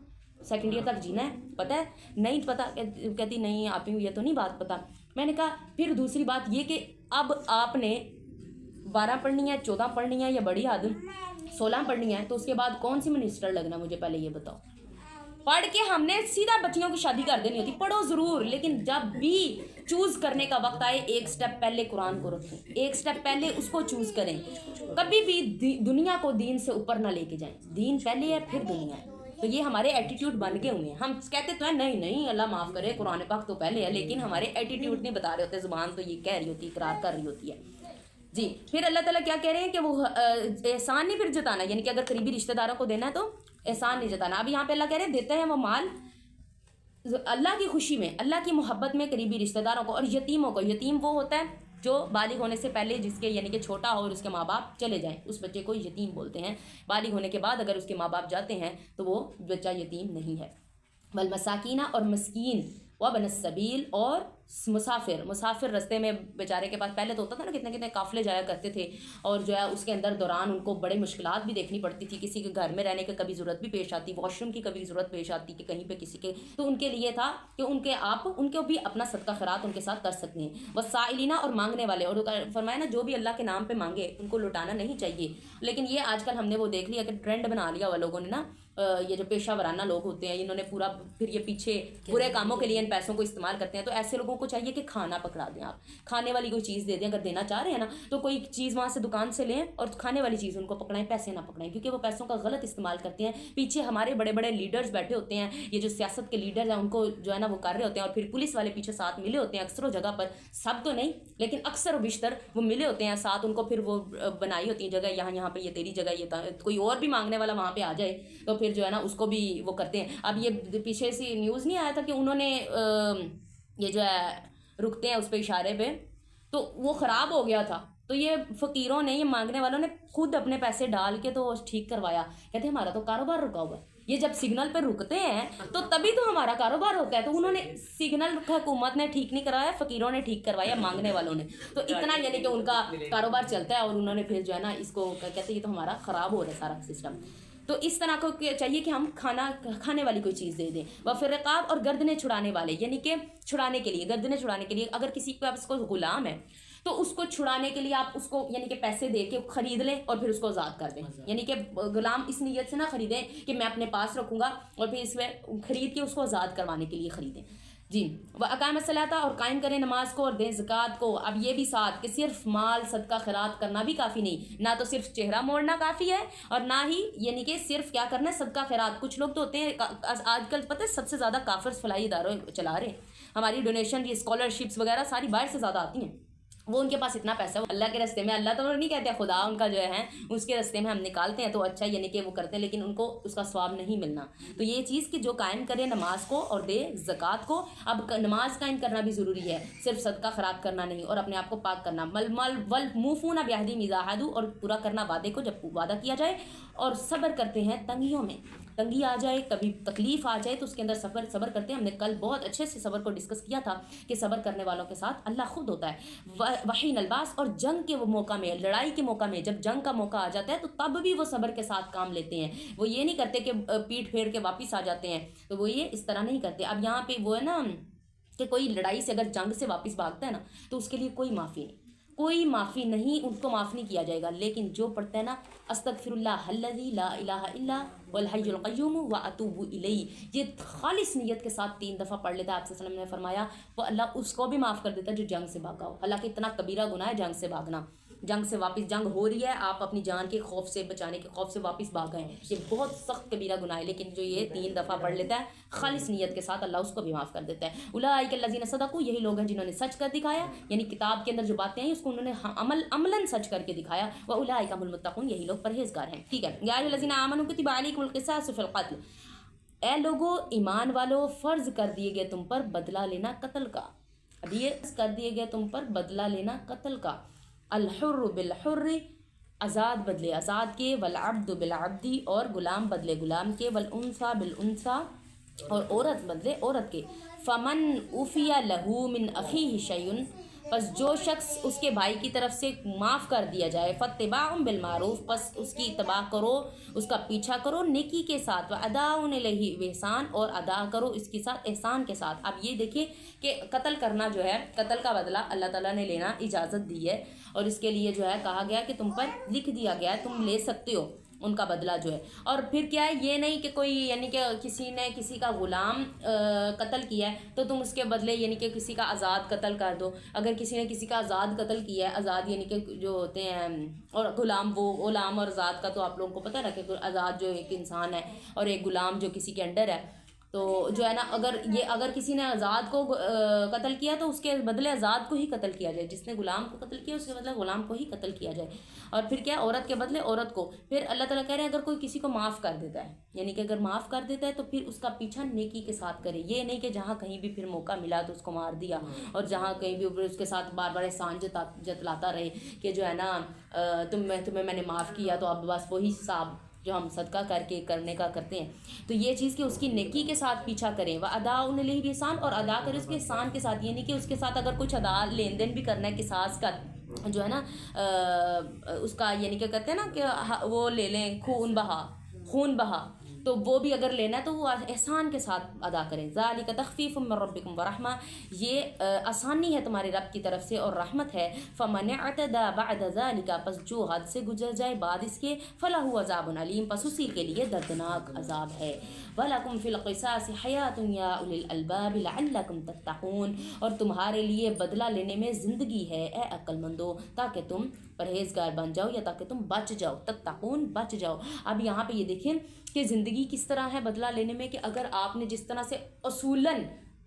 2nd ایئر تک جینا ہے، پتہ ہے؟ نہیں پتہ. کہتی نہیں آپ ہی، یہ تو نہیں بات پتہ. میں نے کہا پھر دوسری بات یہ کہ اب آپ نے 12 پڑھنی ہے، 14 پڑھنی ہے، یا بڑی حد 16 پڑھنی ہے، تو اس کے بعد کون سی منسٹر لگنا، مجھے پہلے یہ بتاؤ. پڑھ کے ہم نے سیدھا بچیوں کی شادی کر دینی ہوتی. پڑھو ضرور، لیکن جب بھی چوز کرنے کا وقت آئے، ایک سٹیپ پہلے قرآن کو رکھیں، ایک سٹیپ پہلے اس کو چوز کریں. کبھی بھی دنیا کو دین سے اوپر نہ لے کے جائیں. دین پہلے ہے پھر دنیا ہے. تو یہ ہمارے ایٹیٹیوڈ بن کے ہوئے ہیں. ہم کہتے تو ہیں نہیں اللہ معاف کرے، قرآن پاک تو پہلے ہے، لیکن ہمارے ایٹیٹیوڈ نہیں بتا رہے ہوتے، زبان تو یہ کہہ رہی ہوتی، اقرار کر رہی ہوتی ہے. جی پھر اللہ تعالیٰ کیا کہہ رہے ہیں کہ وہ احسان نہیں پھر جتانا، یعنی کہ اگر قریبی رشتہ داروں کو دینا ہے تو احسان نہیں جتانا. اب یہاں پہ اللہ کہہ رہے ہیں دیتے ہیں وہ مال اللہ کی خوشی میں، اللہ کی محبت میں قریبی رشتہ داروں کو اور یتیموں کو. یتیم وہ ہوتا ہے جو بالغ ہونے سے پہلے، جس کے یعنی کہ چھوٹا ہو اور اس کے ماں باپ چلے جائیں، اس بچے کو یتیم بولتے ہیں. بالغ ہونے کے بعد اگر اس کے ماں باپ جاتے ہیں تو وہ بچہ یتیم نہیں ہے. والمساکین، اور مسکین وابن السبیل اور مسافر رستے میں بیچارے کے پاس پہلے تو ہوتا تھا نا کتنے قافلے جایا کرتے تھے، اور جو ہے اس کے اندر دوران ان کو بڑے مشکلات بھی دیکھنی پڑتی تھی، کسی کے گھر میں رہنے کی کبھی ضرورت بھی پیش آتی، واش روم کی کبھی ضرورت پیش آتی کہ کہیں پہ کسی کے، تو ان کے لیے تھا کہ ان کو بھی اپنا صدقہ خیرات ان کے ساتھ کر سکتے ہیں، والسائلین اور مانگنے والے، اور فرمایا نا جو بھی اللہ کے نام پہ مانگے ان کو لٹانا نہیں چاہیے۔ لیکن یہ آج کل ہم نے وہ دیکھ لیا کہ ٹرینڈ بنا لیا ہوا لوگوں نے نا، یہ جو پیشہ ورانہ لوگ ہوتے ہیں انہوں نے پورا پھر یہ پیچھے برے کاموں کے لیے ان پیسوں کو استعمال کرتے ہیں، تو ایسے لوگوں کو چاہیے کہ کھانا پکڑا دیں، آپ کھانے والی کوئی چیز دے دیں، اگر دینا چاہ رہے ہیں نا تو کوئی چیز وہاں سے دکان سے لیں اور کھانے والی چیز ان کو پکڑائیں، پیسے نہ پکڑائیں، کیونکہ وہ پیسوں کا غلط استعمال کرتے ہیں۔ پیچھے ہمارے بڑے بڑے لیڈرز بیٹھے ہوتے ہیں، یہ جو سیاست کے لیڈرز ہیں ان کو جو ہے نا وہ کر رہے ہوتے ہیں، اور پھر پولیس والے پیچھے ساتھ ملے ہوتے ہیں اکثر و جگہ پر، سب تو نہیں لیکن اکثر و بیشتر وہ ملے ہوتے ہیں ساتھ، ان کو پھر وہ بنائی ہوتی ہیں جگہ، یہاں پہ یہ تیری جگہ، یہ کوئی اور بھی مانگنے والا وہاں پہ آ جائے تو پھر جو ہے نا اس کو بھی وہ کرتے ہیں۔ اب یہ پیچھے سے نیوز نہیں آیا تھا کہ انہوں نے یہ جو ہے رکتے ہیں اس پہ اشارے پہ، تو وہ خراب ہو گیا تھا، تو یہ فقیروں نے، یہ مانگنے والوں نے خود اپنے پیسے ڈال کے تو ٹھیک کروایا، کہتے ہیں ہمارا تو کاروبار رکا ہوا ہے، یہ جب سگنل پہ رکتے ہیں تو تبھی تو ہمارا کاروبار ہوتا ہے، تو انہوں نے سگنل حکومت نے ٹھیک نہیں کروایا، فقیروں نے ٹھیک کروایا، مانگنے والوں نے، تو اتنا یعنی کہ ان کا کاروبار چلتا ہے، اور انہوں نے پھر جو ہے نا اس کو کہتے ہیں یہ تو ہمارا خراب ہو رہا ہے سارا سسٹم۔ تو اس طرح کو چاہیے کہ ہم کھانے والی کوئی چیز دے دیں۔ وفر رقاب اور گردنیں چھڑانے والے، یعنی کہ چھڑانے کے لیے، گردنیں چھڑانے کے لیے، اگر کسی کے پاس کوئی غلام ہے تو اس کو چھڑانے کے لیے آپ اس کو یعنی کہ پیسے دے کے خرید لیں اور پھر اس کو آزاد کر دیں، یعنی کہ غلام اس نیت سے نہ خریدیں کہ میں اپنے پاس رکھوں گا اور پھر اس میں خرید کے اس کو آزاد کروانے کے لیے خریدیں۔ جی، وَأَقَامَ الصَّلَاةَ اور قائم کریں نماز کو اور دیں زکوٰۃ کو۔ اب یہ بھی ساتھ کہ صرف مال صدقہ خیرات کرنا بھی کافی نہیں، نہ تو صرف چہرہ موڑنا کافی ہے اور نہ ہی یعنی کہ صرف کیا کرنا ہے صدقہ خیرات۔ کچھ لوگ تو ہوتے ہیں آج کل پتہ ہے سب سے زیادہ کافر فلاحی اداروں چلا رہے ہیں، ہماری ڈونیشن یہ اسکالرشپس وغیرہ ساری باہر سے زیادہ آتی ہیں، وہ ان کے پاس اتنا پیسہ ہے اللہ کے راستے میں، اللہ تو نہیں کہتے خدا ان کا جو ہے اس کے راستے میں ہم نکالتے ہیں تو اچھا یعنی کہ وہ کرتے ہیں، لیکن ان کو اس کا ثواب نہیں ملنا۔ تو یہ چیز کہ جو قائم کرے نماز کو اور دے زکوٰۃ کو۔ اب نماز قائم کرنا بھی ضروری ہے، صرف صدقہ خیرات کرنا نہیں، اور اپنے آپ کو پاک کرنا، والموفون بعہدہم اذا عاہدوا، اور پورا کرنا وعدے کو جب وعدہ کیا جائے، اور صبر کرتے ہیں تنگیوں میں، تنگی آ جائے کبھی تکلیف آ جائے تو اس کے اندر صبر کرتے ہیں۔ ہم نے کل بہت اچھے سے صبر کو ڈسکس کیا تھا کہ صبر کرنے والوں کے ساتھ اللہ خود ہوتا ہے۔ وحین الباس اور جنگ کے وہ موقع میں، لڑائی کے موقع میں، جب جنگ کا موقع آ جاتا ہے تو تب بھی وہ صبر کے ساتھ کام لیتے ہیں، وہ یہ نہیں کرتے کہ پیٹ پھیر کے واپس آ جاتے ہیں، تو وہ یہ اس طرح نہیں کرتے۔ اب یہاں پہ وہ ہے نا کہ کوئی لڑائی سے اگر جنگ سے واپس بھاگتا ہے نا تو اس کے لیے کوئی معافی نہیں، کوئی معافی نہیں، ان کو معاف نہیں کیا جائے گا، لیکن جو پڑھتا ہے نا استغفر اللہ الذی لا الہ الا هو الحی القیوم واتوب الیہ، یہ خالص نیت کے ساتھ 3 دفعہ پڑھ لیتا ہے، آپ صلی اللہ علیہ وسلم نے فرمایا وہ اللہ اس کو بھی معاف کر دیتا ہے جو جنگ سے بھاگا ہو۔ حالانکہ اتنا کبیرہ گناہ ہے جنگ سے بھاگنا، جنگ سے واپس، جنگ ہو رہی ہے آپ اپنی جان کے خوف سے بچانے کے خوف سے واپس بھاگ گئے ہیں، یہ بہت سخت کبیرہ گناہ ہے، لیکن جو یہ 3 دفعہ پڑھ لیتا ہے خالص نیت کے ساتھ اللہ اس کو بھی معاف کر دیتا ہے۔ اولئک الذین صدقوا، یہی لوگ ہیں جنہوں نے سچ کر دکھایا، یعنی کتاب کے اندر جو باتیں ہیں اس کو انہوں نے عملاً سچ کر کے دکھایا، واولئک هم المتقون، یہی لوگ پرہیزگار ہیں۔ ٹھیک ہے، یا ایھا الذین آمنوا کتب علیکم القصاص فی القتل، اے لوگو ایمان والو فرض کر دیے گئے تم پر بدلہ لینا قتل کا، اب یہ کر دیے گئے تم پر بدلہ لینا قتل کا، الحر بالحر، آزاد بدلے آزاد کے، والعبد بالعبد، اور غلام بدلے غلام کے، والانثى بالانثى، اور عورت بدلے عورت کے، فمن عفی لہ من اخیہ شیء، پس جو شخص اس کے بھائی کی طرف سے معاف کر دیا جائے، فاتباع بالمعروف، پس اس کی اتباع کرو، اس کا پیچھا کرو نیکی کے ساتھ، واداء الیہ باحسان، اور ادا کرو اس کے ساتھ احسان کے ساتھ۔ اب یہ دیکھیں کہ قتل کرنا جو ہے، قتل کا بدلہ اللہ تعالیٰ نے لینا اجازت دی ہے، اور اس کے لیے جو ہے کہا گیا کہ تم پر لکھ دیا گیا ہے تم لے سکتے ہو ان کا بدلہ جو ہے۔ اور پھر کیا ہے، یہ نہیں کہ کوئی یعنی کہ کسی نے کسی کا غلام قتل کیا ہے تو تم اس کے بدلے یعنی کہ کسی کا آزاد قتل کر دو، اگر کسی نے کسی کا آزاد قتل کیا ہے، آزاد یعنی کہ جو ہوتے ہیں، اور غلام، وہ غلام اور آزاد کا تو آپ لوگوں کو پتہ ہے کہ آزاد جو ایک انسان ہے اور ایک غلام جو کسی کے انڈر ہے، تو جو ہے نا اگر کسی نے آزاد کو قتل کیا تو اس کے بدلے آزاد کو ہی قتل کیا جائے، جس نے غلام کو قتل کیا اس کے بدلے غلام کو ہی قتل کیا جائے۔ اور پھر کیا، عورت کے بدلے عورت کو۔ پھر اللہ تعالیٰ کہہ رہے ہیں اگر کوئی کسی کو معاف کر دیتا ہے، یعنی کہ اگر معاف کر دیتا ہے تو پھر اس کا پیچھا نیکی کے ساتھ کرے، یہ نہیں کہ جہاں کہیں بھی پھر موقع ملا تو اس کو مار دیا، اور جہاں کہیں بھی اس کے ساتھ بار بار احسان جتلاتا رہے کہ جو ہے نا تمہیں میں نے معاف کیا تو اب بس وہی حساب جو ہم صدقہ کر کے کرنے کا کرتے ہیں. تو یہ چیز کہ اس کی نیکی کے ساتھ پیچھا کریں. وَأَدَاءٌ إِلَيْهِ بِإِحْسَان، اور ادا کرے اس کے احسان کے ساتھ، یعنی کہ اس کے ساتھ اگر کچھ ادا لین دین بھی کرنا ہے قصاص کا جو ہے نا اس کا، یعنی کہ کہتے ہیں نا کہ وہ لے لیں خون بہا، تو وہ بھی اگر لینا ہے تو وہ احسان کے ساتھ ادا کریں. ذَلِكَ تَخْفِيفٌ مِّن رَّبِّكُمْ وَرَحْمَةٌ، یہ آسانی ہے تمہارے رب کی طرف سے اور رحمت ہے. فَمَنِ اعْتَدَىٰ بَعْدَ ذَلِكَ، پس جو حد سے گزر جائے بعد اس کے، فَلَهُ عَذَابٌ عَلِيمٌ، پس اسی کے لیے دردناک عذاب ہے. وَلَكُمْ فِي الْقِصَاصِ حَيَاةٌ يَا أُولِي الْأَلْبَابِ لَعَلَّكُمْ تَتَّقُونَ، اور تمہارے لیے بدلہ لینے میں زندگی ہے اے عقل مندو، تاکہ تم پرہیزگار بن جاؤ، یا تاکہ تم بچ جاؤ. تتقون، بچ جاؤ. اب یہاں پہ یہ دیکھیں کہ زندگی کس طرح ہے بدلہ لینے میں، کہ اگر آپ نے جس طرح سے اصولاً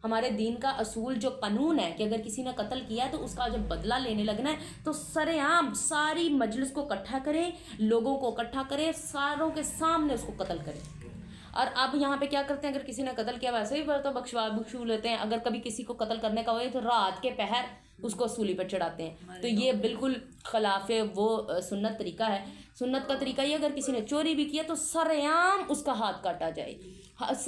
ہمارے دین کا اصول جو قانون ہے کہ اگر کسی نے قتل کیا ہے تو اس کا جب بدلہ لینے لگنا ہے تو سر عام ساری مجلس کو اکٹھا کریں، لوگوں کو اکٹھا کریں، ساروں کے سامنے اس کو قتل کریں. اور اب یہاں پہ کیا کرتے ہیں، اگر کسی نے قتل کیا ویسے ہی تو بخشو لیتے ہیں، اگر کبھی کسی کو قتل کرنے کا ہوئے تو رات کے پہر اس کو سولی پر چڑھاتے ہیں. تو یہ بالکل خلاف وہ سنت طریقہ ہے. سنت کا طریقہ یہ، اگر کسی نے چوری بھی کیا تو سر عام اس کا ہاتھ کاٹا جائے.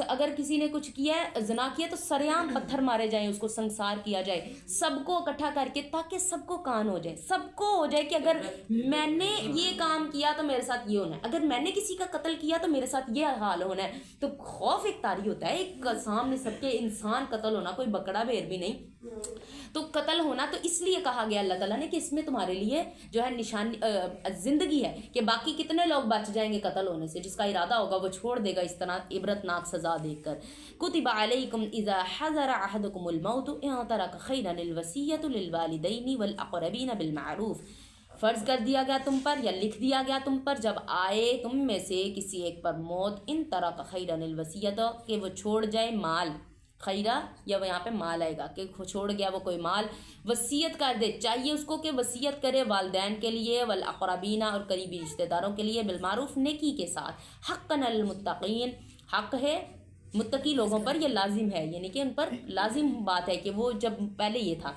اگر کسی نے کچھ کیا ہے، زنا کیا، تو سر عام پتھر مارے جائیں، اس کو سنسار کیا جائے، سب کو اکٹھا کر کے، تاکہ سب کو کان ہو جائے، سب کو ہو جائے کہ اگر میں نے یہ کام کیا تو میرے ساتھ یہ ہونا ہے، اگر میں نے کسی کا قتل کیا تو میرے ساتھ یہ حال ہونا ہے. تو خوف ایک طاری ہوتا ہے، ایک سامنے سب کے انسان قتل ہونا، کوئی بکڑا بھیر بھی نہیں، تو قتل ہونا. تو اس لیے کہا گیا اللہ تعالیٰ نے کہ اس میں تمہارے لیے جو ہے نشانی زندگی ہے، کہ باقی کتنے لوگ بچ جائیں گے قتل ہونے سے، جس کا ارادہ ہوگا وہ چھوڑ دے گا اس طرح عبرتناک سزا دیکھ کر. کتب علیکم اذا حضر احدکم الموت ان ترک خیرا الوصیۃ للوالدین والاقربین بالمعروف، فرض کر دیا گیا تم پر یا لکھ دیا گیا تم پر جب آئے تم میں سے کسی ایک پر موت، ان ترک خیرا الوصیۃ، کہ وہ چھوڑ جائے مال، خیرہ یا وہ یہاں پہ مال آئے گا کہ چھوڑ گیا وہ کوئی مال، وصیت کر دے، چاہیے اس کو کہ وصیت کرے والدین کے لیے، والاقربین، اور قریبی رشتہ داروں کے لیے، بالمعروف، نیکی کے ساتھ، حقا علی المتقین، حق ہے متقی لوگوں پر، یہ لازم ہے، یعنی کہ ان پر لازم بات ہے. کہ وہ جب پہلے یہ تھا،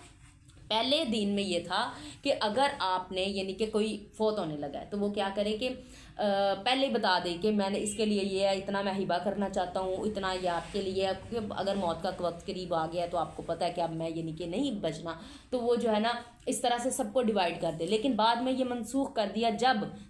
پہلے دین میں یہ تھا کہ اگر آپ نے یعنی کہ کوئی فوت ہونے لگا ہے تو وہ کیا کرے کہ پہلے بتا دے کہ میں نے اس کے لیے یہ ہے، اتنا میں ہبہ کرنا چاہتا ہوں، اتنا یہ آپ کے لیے، اگر موت کا وقت قریب آ گیا ہے تو آپ کو پتہ ہے کہ اب میں یعنی کہ نہیں بچنا، تو وہ جو ہے نا اس طرح سے سب کو ڈیوائیڈ کر دے. لیکن بعد میں یہ منسوخ کر دیا.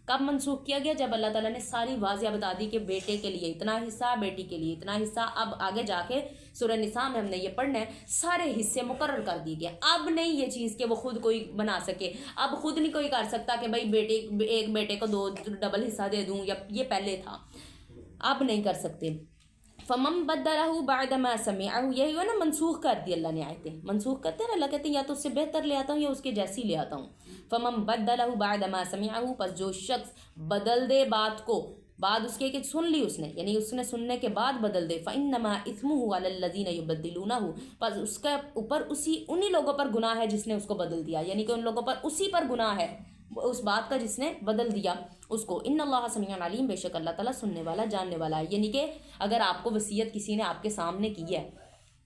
کب منسوخ کیا گیا؟ جب اللہ تعالیٰ نے ساری واضح بتا دی کہ بیٹے کے لیے اتنا حصہ، بیٹی کے لیے اتنا حصہ. اب آگے جا کے سورہ نساء میں ہم نے یہ پڑھنا ہے، سارے حصے مقرر کر دیے گئے. اب نہیں یہ چیز کہ وہ خود کوئی بنا سکے، اب خود نہیں کوئی کر سکتا کہ بھائی ایک بیٹے کو 2 ڈبل حصہ دے دوں، یا یہ پہلے تھا، اب نہیں کر سکتے. فمن بدلہ بعد ما سمعہ، یہی ہو نا منسوخ کر دی اللہ نے آیتیں، منسوخ کرتے ہیں اللہ کہتے ہیں یا تو اس سے بہتر لے آتا ہوں یا اس کے جیسی لے آتا ہوں. فمن بدلہ بعد ما سمعہ، پس جو شخص بدل دے بات کو بعد اس کے کہ سن لی اس نے، یعنی اس نے سننے کے بعد بدل دے، فإنما اثمہ علی الذین یبدلونہ، پس اس کے اوپر انہی لوگوں پر گناہ ہے جس نے اس کو بدل دیا، یعنی کہ ان لوگوں پر اسی پر گناہ ہے اس بات کا جس نے بدل دیا اس کو. ان اللہ سمیع علیم، بے شک اللہ تعالیٰ سننے والا جاننے والا ہے. یعنی کہ اگر آپ کو وصیت کسی نے آپ کے سامنے کی ہے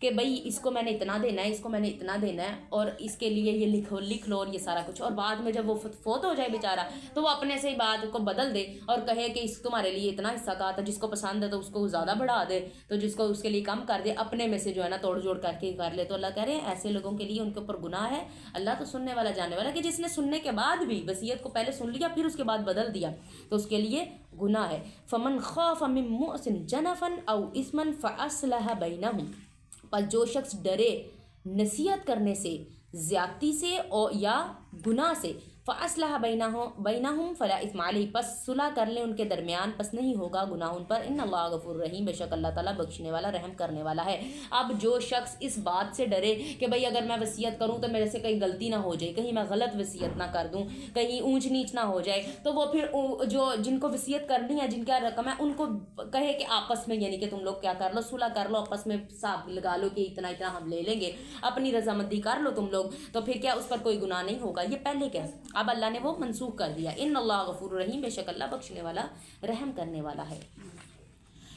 کہ بھئی اس کو میں نے اتنا دینا ہے، اس کو میں نے اتنا دینا ہے، اور اس کے لیے یہ لکھ لو اور یہ سارا کچھ، اور بعد میں جب وہ فوت ہو جائے بیچارہ تو وہ اپنے سے ہی بات کو بدل دے اور کہے کہ اس تمہارے لیے اتنا حصہ کہا تھا، جس کو پسند ہے تو اس کو زیادہ بڑھا دے، تو جس کو اس کے لیے کم کر دے، اپنے میں سے جو ہے نا توڑ جوڑ کر کے کر لے. تو اللہ کہہ رہے ہیں ایسے لوگوں کے لیے ان کے اوپر گناہ ہے. اللہ تو سننے والا جاننے والا، کہ جس نے سننے کے بعد بھی وصیت کو پہلے سن لیا پھر اس کے بعد بدل دیا تو اس کے لیے گناہ ہے. فمن خاف من موص جنفا او اثما فاصلح بینہم، پر جو شخص ڈرے نصیحت کرنے سے، زیادتی سے یا گناہ سے، فاصلح بینہم فلا اثم علیہ، پس صلح کر لیں ان کے درمیان، پس نہیں ہوگا گناہ ان پر. ان اللہ غفور رحیم، بے شک اللہ تعالیٰ بخشنے والا رحم کرنے والا ہے. اب جو شخص اس بات سے ڈرے کہ بھئی اگر میں وصیت کروں تو میرے سے کہیں غلطی نہ ہو جائے، کہیں میں غلط وصیت نہ کر دوں، کہیں اونچ نیچ نہ ہو جائے، تو وہ پھر جن کو وصیت کرنی ہے، جن کا رقم ہے، ان کو کہے کہ آپس میں یعنی کہ تم لوگ کیا کر لو، صلح کر لو، آپس میں حساب لگا لو کہ اتنا اتنا ہم لے لیں گے، اپنی رضامندی کر لو تم لوگ، تو پھر کیا اس پر کوئی گناہ نہیں ہوگا. یہ پہلے کیا، اب اللہ نے وہ منسوخ کر دیا. ان اللہ غفور رحیم، بے شک اللہ بخشنے والا رحم کرنے والا ہے.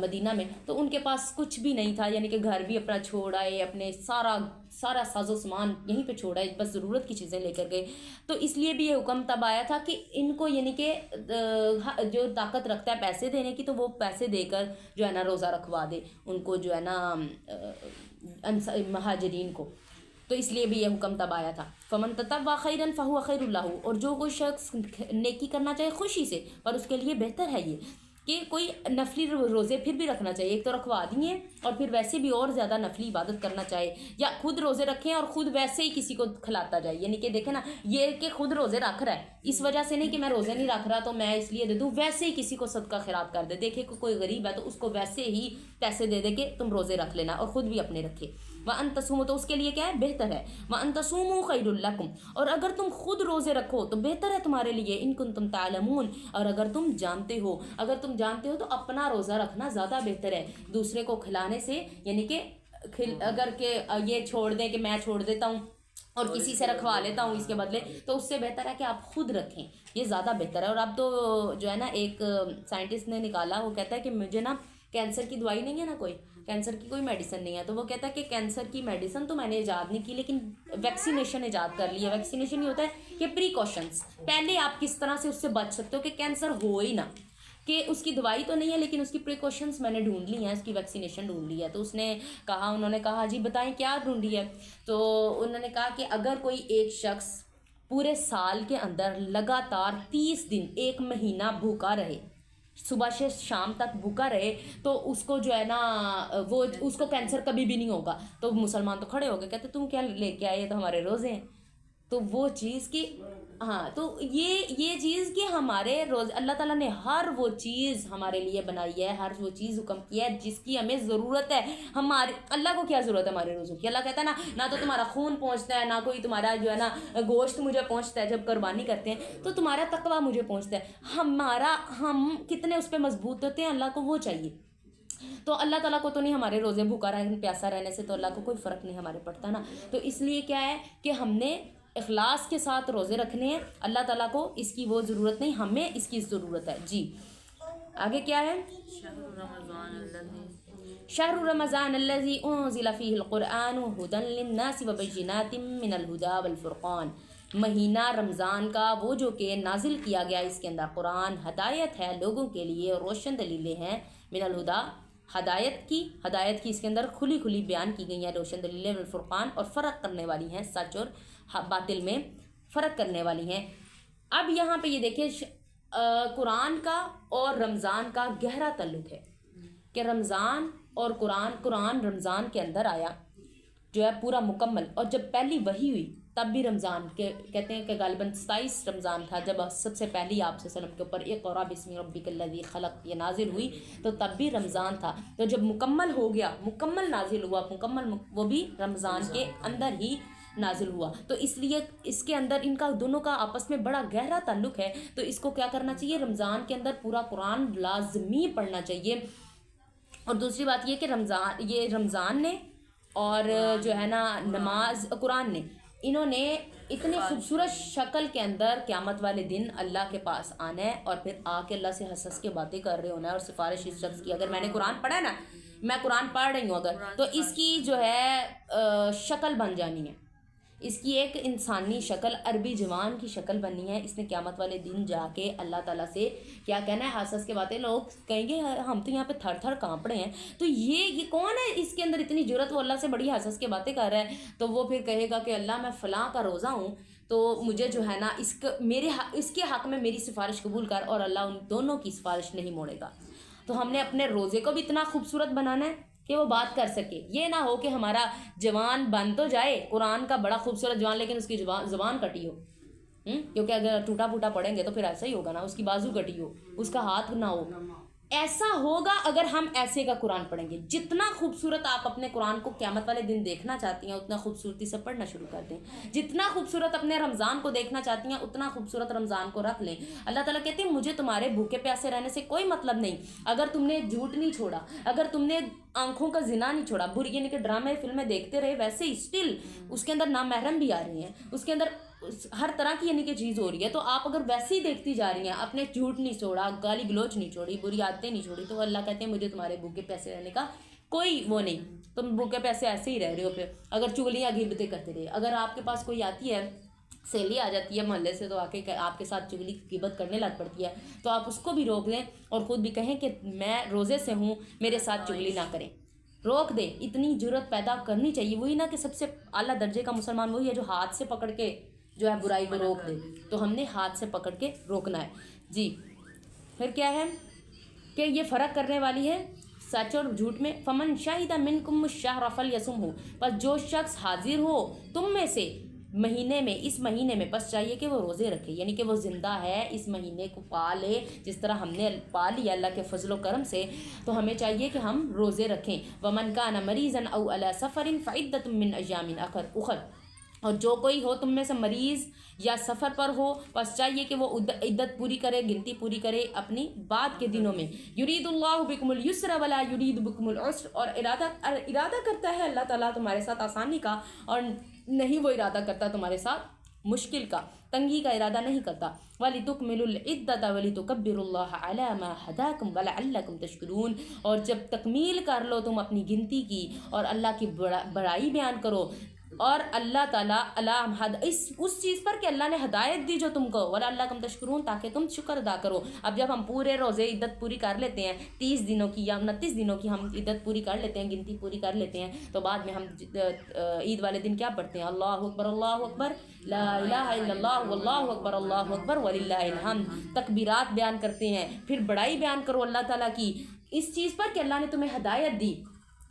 مدینہ میں، تو ان کے پاس کچھ بھی نہیں تھا، یعنی کہ گھر بھی اپنا چھوڑ آئے، اپنے سارا ساز و سامان یہیں پہ چھوڑا ہے، بس ضرورت کی چیزیں لے کر گئے. تو اس لیے بھی یہ حکم تب آیا تھا کہ ان کو یعنی کہ جو طاقت رکھتا ہے پیسے دینے کی تو وہ پیسے دے کر جو ہے نا روزہ رکھوا دے ان کو، جو ہے نا مہاجرین کو. تو اس لیے بھی یہ حکم تب آیا تھا. فمن تطوع خیرا فہو خیر اللہ، اور جو کوئی شخص نیکی کرنا چاہے خوشی سے، پر اس کے لیے بہتر ہے یہ کہ کوئی نفلی روزے پھر بھی رکھنا چاہیے. ایک تو رکھوا دیے اور پھر ویسے بھی اور زیادہ نفلی عبادت کرنا چاہے، یا خود روزے رکھیں اور خود ویسے ہی کسی کو کھلاتا جائے. یعنی کہ دیکھیں نا، یہ کہ خود روزے رکھ رہا ہے اس وجہ سے نہیں کہ میں روزے نہیں رکھ رہا تو میں اس لیے دے دوں، ویسے ہی کسی کو صدقہ خیرات کر دے. دیکھے کہ کوئی غریب ہے تو اس کو ویسے ہی پیسے دے دے کہ تم روزے رکھ لینا، اور خود بھی اپنے رکھے. وَأَن تَصُومُوا، تو اس کے لیے کیا ہے؟ بہتر ہے. وَأَن تَصُومُوا خَيْرٌ لَكُمْ، اور اگر تم خود روزے رکھو تو بہتر ہے تمہارے لیے. إِن كُنتُمْ تَعْلَمُونَ، اور اگر تم جانتے ہو، تو اپنا روزہ رکھنا زیادہ بہتر ہے دوسرے کو کھلانے سے. یعنی کہ اگر کہ یہ چھوڑ دیں کہ میں چھوڑ دیتا ہوں اور کسی سے رکھوا لیتا ہوں اس کے بدلے، تو اس سے بہتر ہے کہ آپ خود رکھیں، یہ زیادہ بہتر ہے. اور اب تو جو ہے نا ایک سائنٹسٹ نے نکالا، وہ کہتا ہے کہ مجھے نا کینسر کی دوائی نہیں ہے نا، کوئی کینسر کی کوئی میڈیسن نہیں ہے، تو وہ کہتا ہے کہ کینسر کی میڈیسن تو میں نے ایجاد نہیں کی، لیکن ویکسینیشن ایجاد کر لی ہے. ویکسینیشن یہ ہوتا ہے کہ پریکاشنس، پہلے آپ کس طرح سے اس سے بچ سکتے ہو کہ کینسر ہو ہی نہ، کہ اس کی دوائی تو نہیں ہے لیکن اس کی پریکاشنس میں نے ڈھونڈ لی ہیں، اس کی ویکسینیشن ڈھونڈ لی ہے. تو انہوں نے کہا جی بتائیں کیا ڈھونڈی ہے؟ تو انہوں نے کہا کہ اگر کوئی ایک شخص پورے سال کے اندر لگاتار 30 دن، 1 مہینہ بھوکا رہے، صبح سے شام تک بھوکا رہے، تو اس کو جو ہے نا وہ اس کو کینسر کبھی بھی نہیں ہوگا. تو مسلمان تو کھڑے ہو گئے، کہتے تم کیا لے کے آئے، تو ہمارے روزے ہیں. تو وہ چیز کی تو یہ چیز کہ ہمارے روز اللہ تعالیٰ نے ہر وہ چیز ہمارے لیے بنائی ہے، ہر وہ چیز حکم کیا ہے جس کی ہمیں ضرورت ہے. ہمارے اللہ کو کیا ضرورت ہے ہمارے روزوں کی؟ اللہ کہتا ہے نہ تو تمہارا خون پہنچتا ہے، نہ کوئی تمہارا جو ہے نا گوشت مجھے پہنچتا ہے جب قربانی کرتے ہیں، تو تمہارا تقویٰ مجھے پہنچتا ہے. ہم کتنے اس پہ مضبوط ہوتے ہیں، اللہ کو وہ چاہیے. تو اللہ تعالیٰ کو تو نہیں ہمارے روزے بھوکا رہنے پیاسا رہنے سے تو اللہ کو کوئی فرق نہیں ہمارے پڑتا نا. تو اس لیے کیا ہے کہ ہم نے اخلاص کے ساتھ روزے رکھنے ہیں. اللہ تعالیٰ کو اس کی وہ ضرورت نہیں، ہمیں اس کی ضرورت ہے. جی آگے کیا ہے؟ شہر رمضان الذی انزل فیہ القرآن ھدی للناس وبینات من الہدی والفرقان، مہینہ رمضان کا وہ جو کہ نازل کیا گیا، اس کے اندر قرآن ہدایت ہے لوگوں کے لیے، روشن دلیلیں ہیں. من الہدی، ہدایت کی اس کے اندر کھلی بیان کی گئی ہیں روشن دلیلیں، والفرقان، اور فرق کرنے والی ہیں، سچ اور باطل میں فرق کرنے والی ہیں. اب یہاں پہ یہ دیکھیں قرآن کا اور رمضان کا گہرا تعلق ہے کہ رمضان اور قرآن رمضان کے اندر آیا جو ہے پورا مکمل، اور جب پہلی وحی ہوئی تب بھی رمضان کے کہتے ہیں کہ غالباً 27 رمضان تھا جب سب سے پہلی آپ صلی اللہ علیہ وسلم کے اوپر اقرأ بسم ربک الذی خلق یہ نازل ہوئی، تو تب بھی رمضان تھا. تو جب مکمل ہو گیا، مکمل نازل ہوا، وہ بھی رمضان کے اندر ہی نازل ہوا. تو اس لیے اس کے اندر ان کا دونوں کا آپس میں بڑا گہرا تعلق ہے. تو اس کو کیا کرنا چاہیے؟ رمضان کے اندر پورا قرآن لازمی پڑھنا چاہیے. اور دوسری بات یہ کہ رمضان نے اور جو ہے نا نماز قرآن نے، انہوں نے اتنے خوبصورت شکل کے اندر قیامت والے دن اللہ کے پاس آنا ہے اور پھر آ کے اللہ سے ہنس کے باتیں کر رہے ہونا ہے، اور سفارش اس شخص کی. اگر میں نے قرآن پڑھا نا، میں قرآن پڑھ رہی ہوں اگر، تو اس کی جو ہے شکل بن جانی ہے، اس کی ایک انسانی شکل، عربی جوان کی شکل بننی ہے. اس نے قیامت والے دن جا کے اللہ تعالیٰ سے کیا کہنا ہے؟ ہنس کے باتیں. لوگ کہیں گے ہم تو یہاں پہ تھر تھر کانپ رہے ہیں، تو یہ کون ہے اس کے اندر اتنی جرت، وہ اللہ سے بڑی ہنس کے باتیں کر رہا ہے. تو وہ پھر کہے گا کہ اللہ میں فلاں کا روزہ ہوں، تو مجھے جو ہے نا اس کے حق میں میری سفارش قبول کر، اور اللہ ان دونوں کی سفارش نہیں موڑے گا. تو ہم نے اپنے روزے کو بھی اتنا خوبصورت بنانا ہے کہ وہ بات کر سکے. یہ نہ ہو کہ ہمارا جوان بن تو جائے قرآن کا بڑا خوبصورت جوان، لیکن اس کی زبان کٹی ہو، کیونکہ اگر ٹوٹا پھوٹا پڑھیں گے تو پھر ایسا ہی ہوگا نا، اس کی بازو کٹی ہو، اس کا ہاتھ نہ ہو. ایسا ہوگا اگر ہم ایسے کا قرآن پڑھیں گے. جتنا خوبصورت آپ اپنے قرآن کو قیامت والے دن دیکھنا چاہتی ہیں اتنا خوبصورتی سے پڑھنا شروع کر دیں. جتنا خوبصورت اپنے رمضان کو دیکھنا چاہتی ہیں اتنا خوبصورت رمضان کو رکھ لیں. اللہ تعالیٰ کہتے ہیں مجھے تمہارے بھوکے پیاسے رہنے سے کوئی مطلب نہیں. اگر تم نے جھوٹ نہیں چھوڑا، اگر تم نے آنکھوں کا زنا نہیں چھوڑا، بری یعنی کہ ڈرامے فلمیں دیکھتے رہے، ویسے ہی اسٹل اس کے اندر نامحرم بھی آ رہے ہیں، اس کے اندر ہر طرح کی یعنی کہ چیز ہو رہی ہے، تو آپ اگر ویسے ہی دیکھتی جا رہی ہیں، اپنے جھوٹ نہیں چھوڑا، گالی گلوچ نہیں چھوڑی، بری عادتیں نہیں چھوڑی، تو اللہ کہتے ہیں مجھے تمہارے بھوکے پیسے رہنے کا کوئی وہ نہیں، تم بھوکے پیسے ایسے ہی رہ رہے ہو پھر اگر چغلیاں غیبتیں کرتے رہے۔ اگر آپ کے پاس کوئی آتی ہے، سہیلی آ جاتی ہے محلے سے، تو آ کے آپ کے ساتھ چغلی غیبت کرنے لگ پڑتی ہے، تو آپ اس کو بھی روک دیں اور خود بھی کہیں کہ میں روزے سے ہوں، میرے ساتھ چغلی نہ کریں، روک دیں۔ اتنی جرت پیدا کرنی چاہیے، وہی نا کہ سب سے اعلیٰ درجے کا مسلمان وہی ہے جو ہاتھ سے پکڑ کے جو ہے برائی کو روک دے، تو ہم نے ہاتھ سے پکڑ کے روکنا ہے جی۔ پھر کیا ہے کہ یہ فرق کرنے والی ہے سچ اور جھوٹ میں۔ فمن شہد منکم الشہر فلیصمہ، پس جو شخص حاضر ہو تم میں سے مہینے میں، اس مہینے میں، پس چاہیے کہ وہ روزے رکھے، یعنی کہ وہ زندہ ہے، اس مہینے کو پالے، جس طرح ہم نے پا لیا اللہ کے فضل و کرم سے، تو ہمیں چاہیے کہ ہم روزے رکھیں۔ ومن کان مریضا او علی سفر فعدۃ من ایام اخر، اور جو کوئی ہو تم میں سے مریض یا سفر پر ہو، بس چاہیے کہ وہ عدت پوری کرے، گنتی پوری کرے اپنی بعد کے دنوں میں۔ یرید اللہ بکم الیسر ولا یرید بکم العسر، اور ارادہ کرتا ہے اللہ تعالیٰ تمہارے ساتھ آسانی کا، اور نہیں وہ ارادہ کرتا تمہارے ساتھ مشکل کا، تنگی کا ارادہ نہیں کرتا۔ وَلِتُكْمِلُوا الْعِدَّةَ وَلِتُكَبِّرُوا اللَّهَ عَلَى مَا هَدَاكُمْ وَلَعَلَّكُمْ تَشْكُرُونَ، اور جب تکمیل کر لو تم اپنی گنتی کی اور اللہ کی بڑائی بیان کرو، اور اللہ تعالیٰ اس چیز پر کہ اللہ نے ہدایت دی جو تم کو، وَلَعَلَّكُمْ تَشْكُرُونَ، تاکہ تم شکر ادا کرو۔ اب جب ہم پورے روزے عدت پوری کر لیتے ہیں، 30 دنوں کی یا 29 دنوں کی ہم عدت پوری کر لیتے ہیں، گنتی پوری کر لیتے ہیں، تو بعد میں ہم عید والے دن کیا پڑھتے ہیں؟ اللہ اکبر اللہ اکبر لا الہ الا اللہ واللہ اکبر اللہ اکبر وللہ الحمد، تکبیرات بیان کرتے ہیں، پھر بڑائی بیان کرو اللہ تعالیٰ کی اس چیز پر کہ اللہ نے تمہیں ہدایت دی۔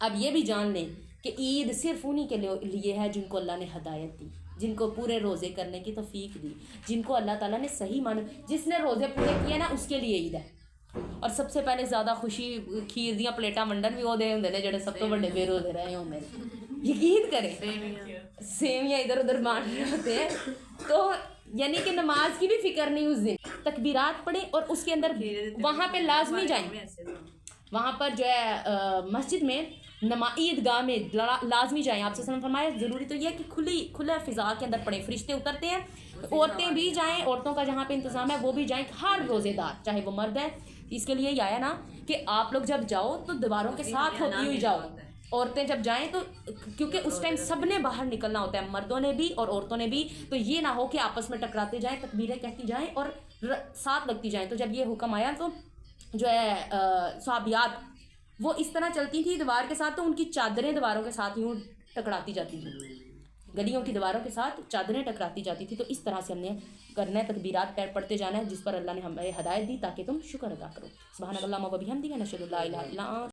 اب یہ بھی جان لیں کہ عید صرف انہی کے لیے ہے جن کو اللہ نے ہدایت دی، جن کو پورے روزے کرنے کی توفیق دی، جن کو اللہ تعالیٰ نے صحیح جس نے روزے پورے کیے نا اس کے لیے عید ہے۔ اور سب سے پہلے زیادہ خوشی کھیر دیاں پلیٹاں ونڈن بھی وہ دے ہوندے نے جڑے سب تو بڑے بے روزے رہے ہوں میرے، یقین کریں سیویاں ادھر ادھر بانٹ رہے ہوتے ہیں، تو یعنی کہ نماز کی بھی فکر نہیں اس دن، تکبیرات پڑھیں اور اس کے اندر وہاں پہ لازمی جائیں، وہاں پر جو ہے مسجد میں عیدگاہ میں لازمی جائیں۔ آپ سے فرمایا ضروری تو یہ ہے کہ کھلا فضا کے اندر پڑھیں، فرشتے اترتے ہیں، عورتیں بھی جائیں، عورتوں کا جہاں پہ انتظام ہے وہ بھی جائیں، ہر روزے دار چاہے وہ مرد ہے، اس کے لیے یہ آیا نا کہ آپ لوگ جب جاؤ تو دیواروں کے ساتھ ہوتی ہوئی جاؤ، عورتیں جب جائیں تو کیونکہ اس ٹائم سب نے باہر نکلنا ہوتا ہے، مردوں نے بھی اور عورتوں نے بھی، تو یہ نہ ہو کہ آپس میں ٹکراتے جائیں، تکبیریں کہتی جائیں اور ساتھ لگتی جائیں۔ تو جب یہ حکم آیا تو جو ہے صحابیات وہ اس طرح چلتی تھی دیوار کے ساتھ، تو ان کی چادریں دیواروں کے ساتھ یوں ٹکراتی جاتی تھیں، گلیوں کی دیواروں کے ساتھ چادریں ٹکراتی جاتی تھی۔ تو اس طرح سے ہم نے کرنا ہے، تکبیرات پڑھتے جانا ہے، جس پر اللہ نے ہمیں ہدایت دی تاکہ تم شکر ادا کرو۔ سبحان اللہ و بحمدہ، نشہد ان لا الہ الا انت۔